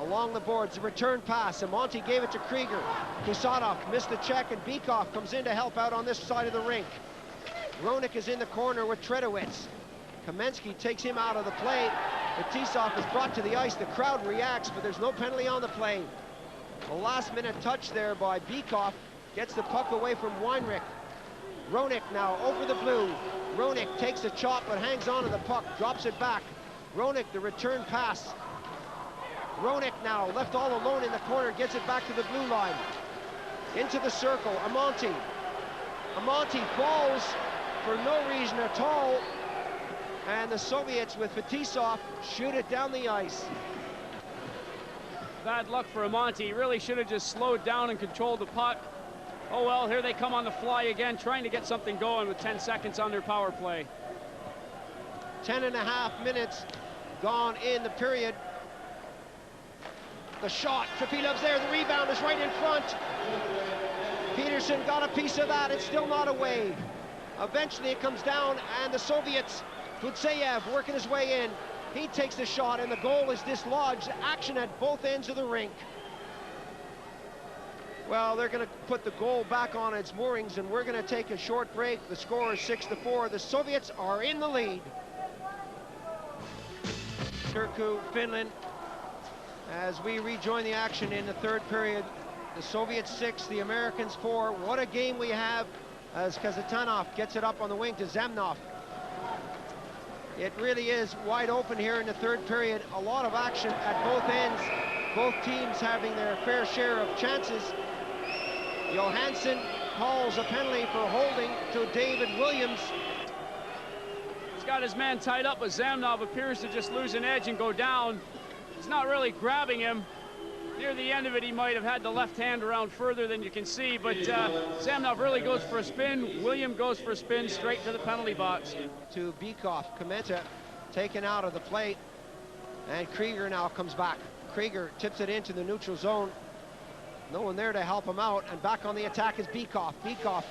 Along the boards, a return pass. Amonte gave it to Krieger. Kusatov missed the check, and Bykov comes in to help out on this side of the rink. Roenick is in the corner with Tredowitz. Kamensky takes him out of the play. Fetisov is brought to the ice. The crowd reacts, but there's no penalty on the play. A last-minute touch there by Bykov. Gets the puck away from Weinrich. Roenick now over the blue. Roenick takes a chop, but hangs on to the puck, drops it back. Roenick, the return pass. Roenick now left all alone in the corner, gets it back to the blue line. into the circle. Amonte falls for no reason at all, and the Soviets with Fetisov shoot it down the ice. Bad luck for Amonte. He really should have just slowed down and controlled the puck. Oh well, here they come on the fly again, trying to get something going with 10 seconds on their power play. 10.5 minutes gone in the period. The shot, Trafilov's there, the rebound is right in front. Peterson got a piece of that, it's still not away. Eventually it comes down, and the Soviets, Gutseyev working his way in. He takes the shot, and the goal is dislodged. Action at both ends of the rink. Well, they're going to put the goal back on its moorings, and we're going to take a short break. The score is 6-4. The Soviets are in the lead. Turku, Finland, as we rejoin the action in the third period. The Soviets 6, the Americans 4. What a game we have as Kazatanov gets it up on the wing to Zemnov. It really is wide open here in the third period. A lot of action at both ends. Both teams having their fair share of chances. Johansson calls a penalty for holding to David Williams. He's got his man tied up, but Zamnov appears to just lose an edge and go down. He's not really grabbing him. Near the end of it, he might have had the left hand around further than you can see, but Zamnov really goes for a spin. William goes for a spin straight to the penalty box. To Bykov, Kometa taken out of the play, and Krieger now comes back. Krieger tips it into the neutral zone. No one there to help him out, and back on the attack is Bykov. Bykov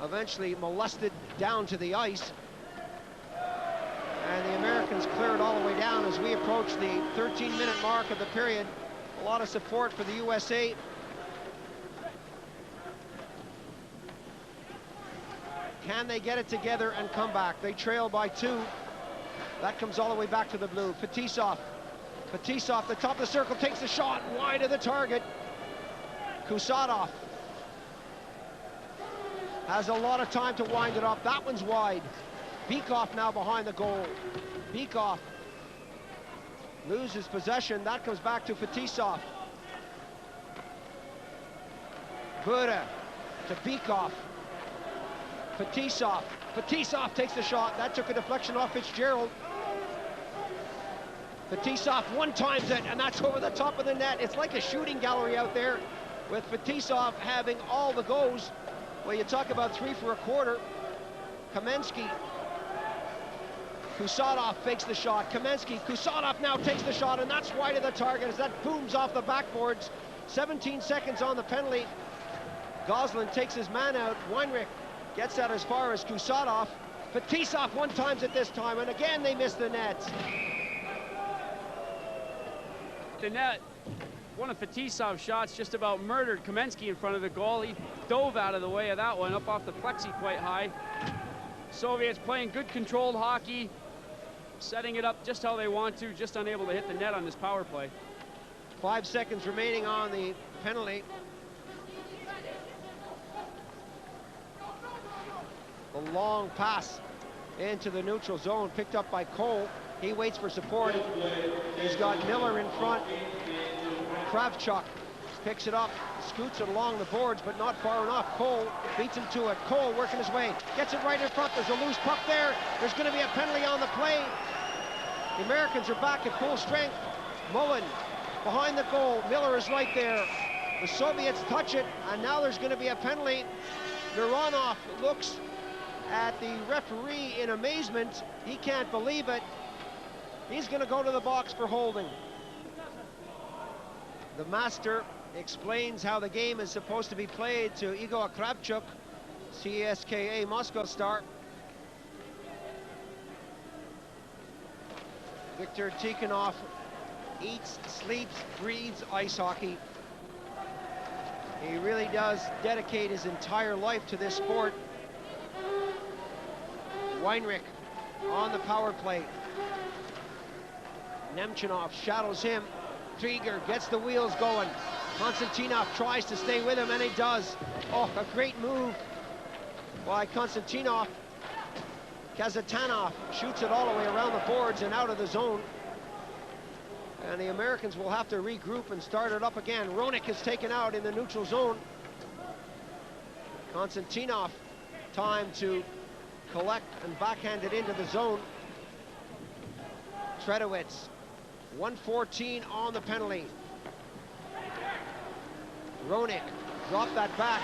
eventually molested down to the ice, and the Americans clear it all the way down as we approach the 13-minute mark of the period. A lot of support for the USA. Can they get it together and come back? They trail by 2. That comes all the way back to the blue. Fetisov, the top of the circle, takes the shot wide of the target. Kusatov has a lot of time to wind it up. That one's wide. Bykov now behind the goal. Bykov loses possession. That comes back to Fetisov. Buda to Bykov. Fetisov takes the shot. That took a deflection off Fitzgerald. Fetisov one-times it, and that's over the top of the net. It's like a shooting gallery out there, with Fetisov having all the goes. Well, you talk about 3 for a quarter. Kamensky. Kusatov fakes the shot. Kamensky, Kusatov now takes the shot, and that's wide of the target as that booms off the backboards. 17 seconds on the penalty. Goslin takes his man out. Weinrich gets that as far as Kusatov. Fetisov one-times it this time, and again they miss the net. The net, one of Fetisov's shots just about murdered Kamensky in front of the goal. He dove out of the way of that one, up off the plexi quite high. Soviets playing good controlled hockey, setting it up just how they want to, just unable to hit the net on this power play. 5 seconds remaining on the penalty. The long pass into the neutral zone, picked up by Cole. He waits for support. He's got Miller in front. Kravchuk picks it up, scoots it along the boards, but not far enough. Cole beats him to it. Cole working his way, gets it right in front. There's a loose puck there. There's going to be a penalty on the play. The Americans are back at full strength. Mullen behind the goal. Miller is right there. The Soviets touch it, and now there's going to be a penalty. Mironov looks at the referee in amazement. He can't believe it. He's going to go to the box for holding. The master explains how the game is supposed to be played to Igor Kravchuk, CSKA Moscow star. Viktor Tikhonov eats, sleeps, breathes ice hockey. He really does dedicate his entire life to this sport. Weinrich on the power play. Nemchinov shadows him. Krieger gets the wheels going. Konstantinov tries to stay with him, and he does. Oh, a great move by Konstantinov. Kazatanov shoots it all the way around the boards and out of the zone. And the Americans will have to regroup and start it up again. Ronik is taken out in the neutral zone. Konstantinov, time to collect and backhand it into the zone. Tredowitz, 114 on the penalty. Ronik dropped that back.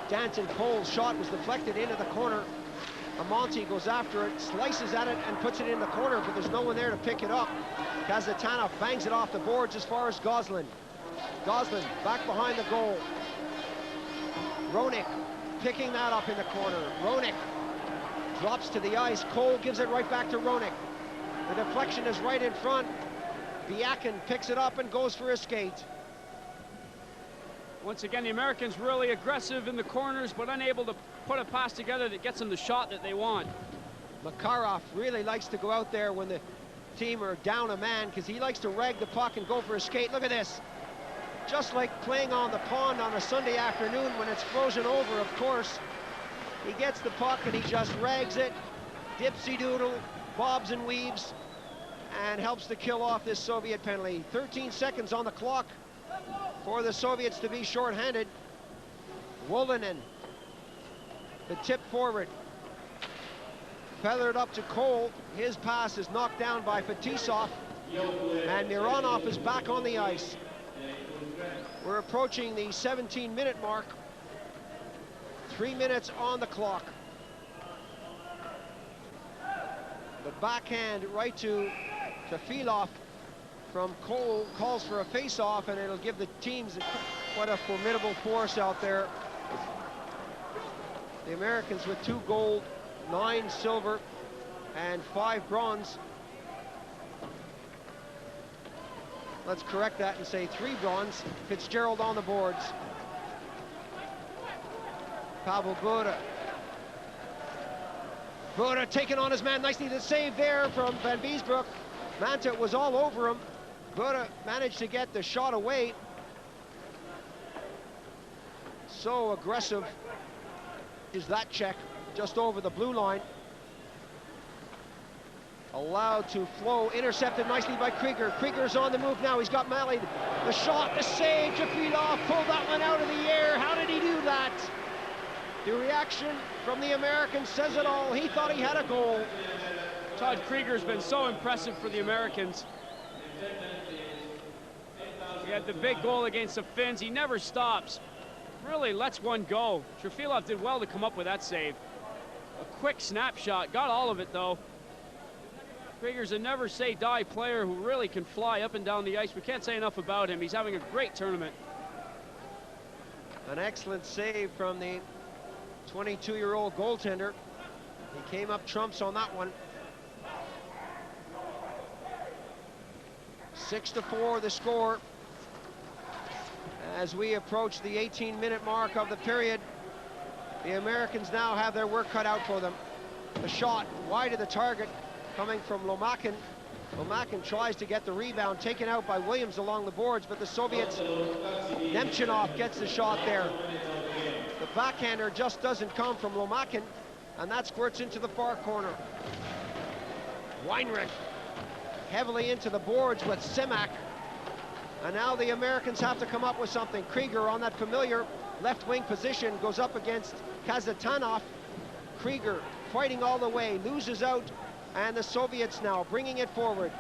Danton Cole's shot was deflected into the corner. Amonte goes after it, slices at it, and puts it in the corner, but there's no one there to pick it up. Kazatanov bangs it off the boards as far as Goslin. Goslin back behind the goal. Ronik picking that up in the corner. Ronik drops to the ice. Cole gives it right back to Ronik. The deflection is right in front. Biakin picks it up and goes for a skate. Once again, the Americans really aggressive in the corners, but unable to put a pass together that gets them the shot that they want. Makarov really likes to go out there when the team are down a man, because he likes to rag the puck and go for a skate. Look at this. Just like playing on the pond on a Sunday afternoon when it's frozen over, of course. He gets the puck and he just rags it, dipsy-doodle, bobs and weaves, and helps to kill off this Soviet penalty. 13 seconds on the clock for the Soviets to be shorthanded. Wolinen, the tip forward, feathered up to Cole. His pass is knocked down by Fetisov, and Mironov is back on the ice. We're approaching the 17-minute mark. 3 minutes on the clock. The backhand right to Filov from Cole calls for a face-off, and it'll give the teams quite a formidable force out there. The Americans with 2 gold, 9 silver, and 5 bronze. Let's correct that and say 3 bronze. Fitzgerald on the boards. Pavel Buda. Buda taking on his man nicely. The save there from Van Beesbroek. Manta was all over him. Buda managed to get the shot away. So aggressive is that check just over the blue line. Allowed to flow, intercepted nicely by Krieger. Krieger's on the move now, he's got Malley. The shot, the save, Jafilov pulled that one out of the air. How did he do that? The reaction from the Americans says it all. He thought he had a goal. Todd Krieger's been so impressive for the Americans. He had the big goal against the Finns. He never stops. Really lets one go. Jafilov did well to come up with that save. A quick snapshot, got all of it though. Krieger's a never-say-die player who really can fly up and down the ice. We can't say enough about him. He's having a great tournament. An excellent save from the 22-year-old goaltender. He came up trumps on that one. 6-4 the score. As we approach the 18-minute mark of the period, the Americans now have their work cut out for them. The shot wide of the target, coming from Lomakin. Lomakin tries to get the rebound, taken out by Williams along the boards, but the Soviets, Nemchinov gets the shot there. The backhander just doesn't come from Lomakin, and that squirts into the far corner. Weinrich heavily into the boards with Semak, and now the Americans have to come up with something. Krieger on that familiar left wing position goes up against Kazatanov. Krieger fighting all the way, loses out, and the Soviets now bringing it forward.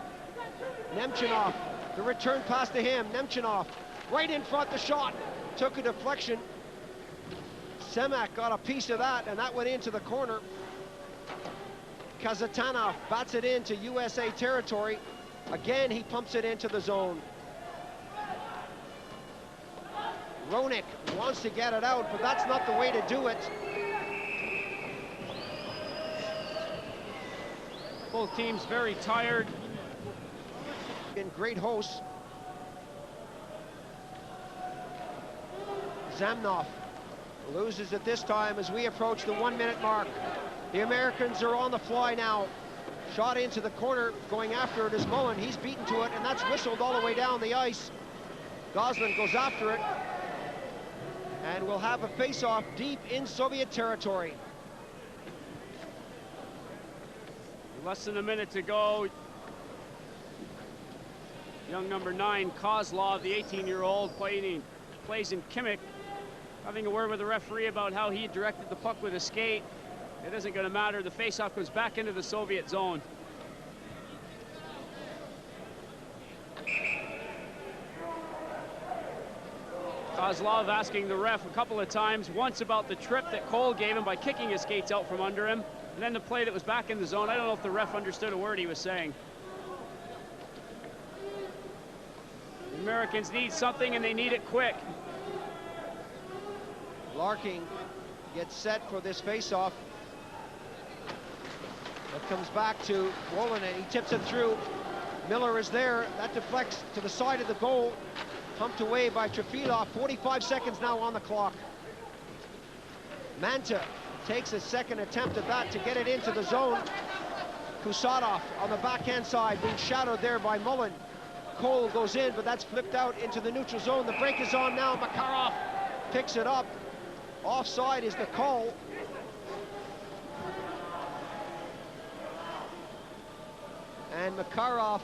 Nemchinov, the return pass to him. Nemchinov, right in front, the shot. Took a deflection. Semak got a piece of that, and that went into the corner. Kazatanov bats it into USA territory. Again, he pumps it into the zone. Ronik wants to get it out, but that's not the way to do it. Both teams very tired. In great hosts. Zamnov loses it this time as we approach the 1-minute mark. The Americans are on the fly now. Shot into the corner, going after it is Mullen. He's beaten to it, and that's whistled all the way down the ice. Goslin goes after it, and we'll have a face-off deep in Soviet territory. Less than a minute to go. Young number 9, Kozlov, the 18-year-old, plays in Kimmich, having a word with the referee about how he directed the puck with a skate. It isn't going to matter. The faceoff goes back into the Soviet zone. Kozlov asking the ref a couple of times, once about the trip that Cole gave him by kicking his skates out from under him, and then the play that was back in the zone. I don't know if the ref understood a word he was saying. The Americans need something, and they need it quick. Larking gets set for this face-off. It comes back to Wolin, and he tips it through. Miller is there. That deflects to the side of the goal. Pumped away by Trefilov. 45 seconds now on the clock. Manta takes a second attempt at that to get it into the zone. Kusatov on the backhand side, being shadowed there by Mullen. Cole goes in, but that's flipped out into the neutral zone. The break is on now. Makarov picks it up. Offside is the call. And Makarov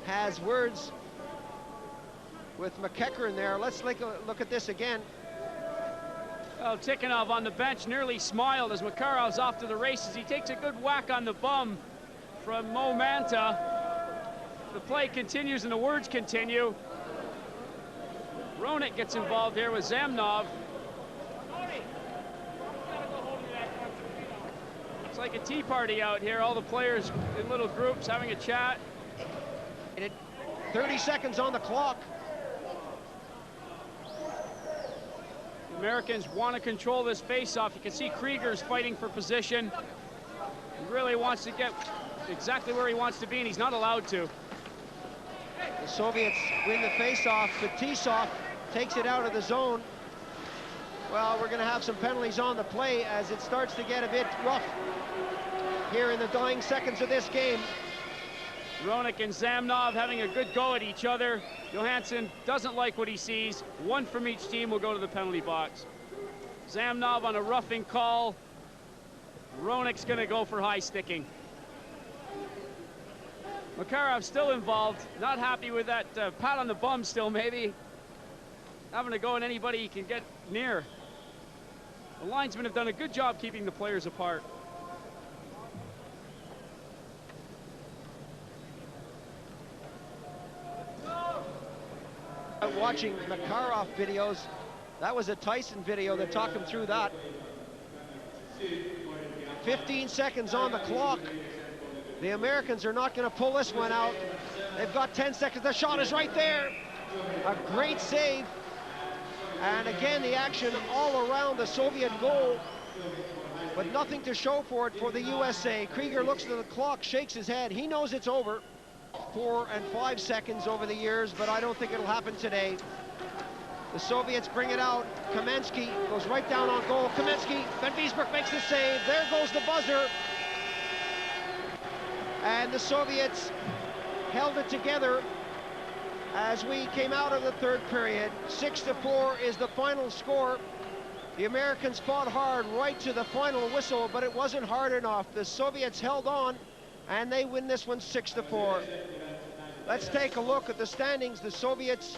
has words with McEachran there. Let's look at this again. Well, Tikhonov on the bench nearly smiled as Makarov's off to the races. He takes a good whack on the bum from Mo Manta. The play continues and the words continue. Roenick gets involved here with Zamnov. It's like a tea party out here. All the players in little groups having a chat. 30 seconds on the clock. The Americans want to control this face-off. You can see Krieger's fighting for position. He really wants to get exactly where he wants to be, and he's not allowed to. The Soviets win the face-off, but Tisov takes it out of the zone. Well, we're going to have some penalties on the play as it starts to get a bit rough here in the dying seconds of this game. Roenick and Zamnov having a good go at each other. Johansson doesn't like what he sees. One from each team will go to the penalty box. Zamnov on a roughing call. Roenick's going to go for high sticking. Makarov still involved. Not happy with that pat on the bum still, maybe. Having to go at anybody he can get near. The linesmen have done a good job keeping the players apart. Watching Makarov videos, that was a Tyson video that talked him through that. 15 seconds on the clock. The Americans are not going to pull this one out. They've got 10 seconds. The shot is right there. A great save. And again, the action all around the Soviet goal, but nothing to show for it for the USA. Krieger looks at the clock, shakes his head. He knows it's over. 4 and 5 seconds over the years, but I don't think it'll happen today. The Soviets bring it out. Kamensky goes right down on goal. Kamensky, Van Biesbroek makes the save. There goes the buzzer. And the Soviets held it together as we came out of the third period. 6-4 is the final score. The Americans fought hard right to the final whistle, but it wasn't hard enough. The Soviets held on, and they win this one 6-4. Let's take a look at the standings. The Soviets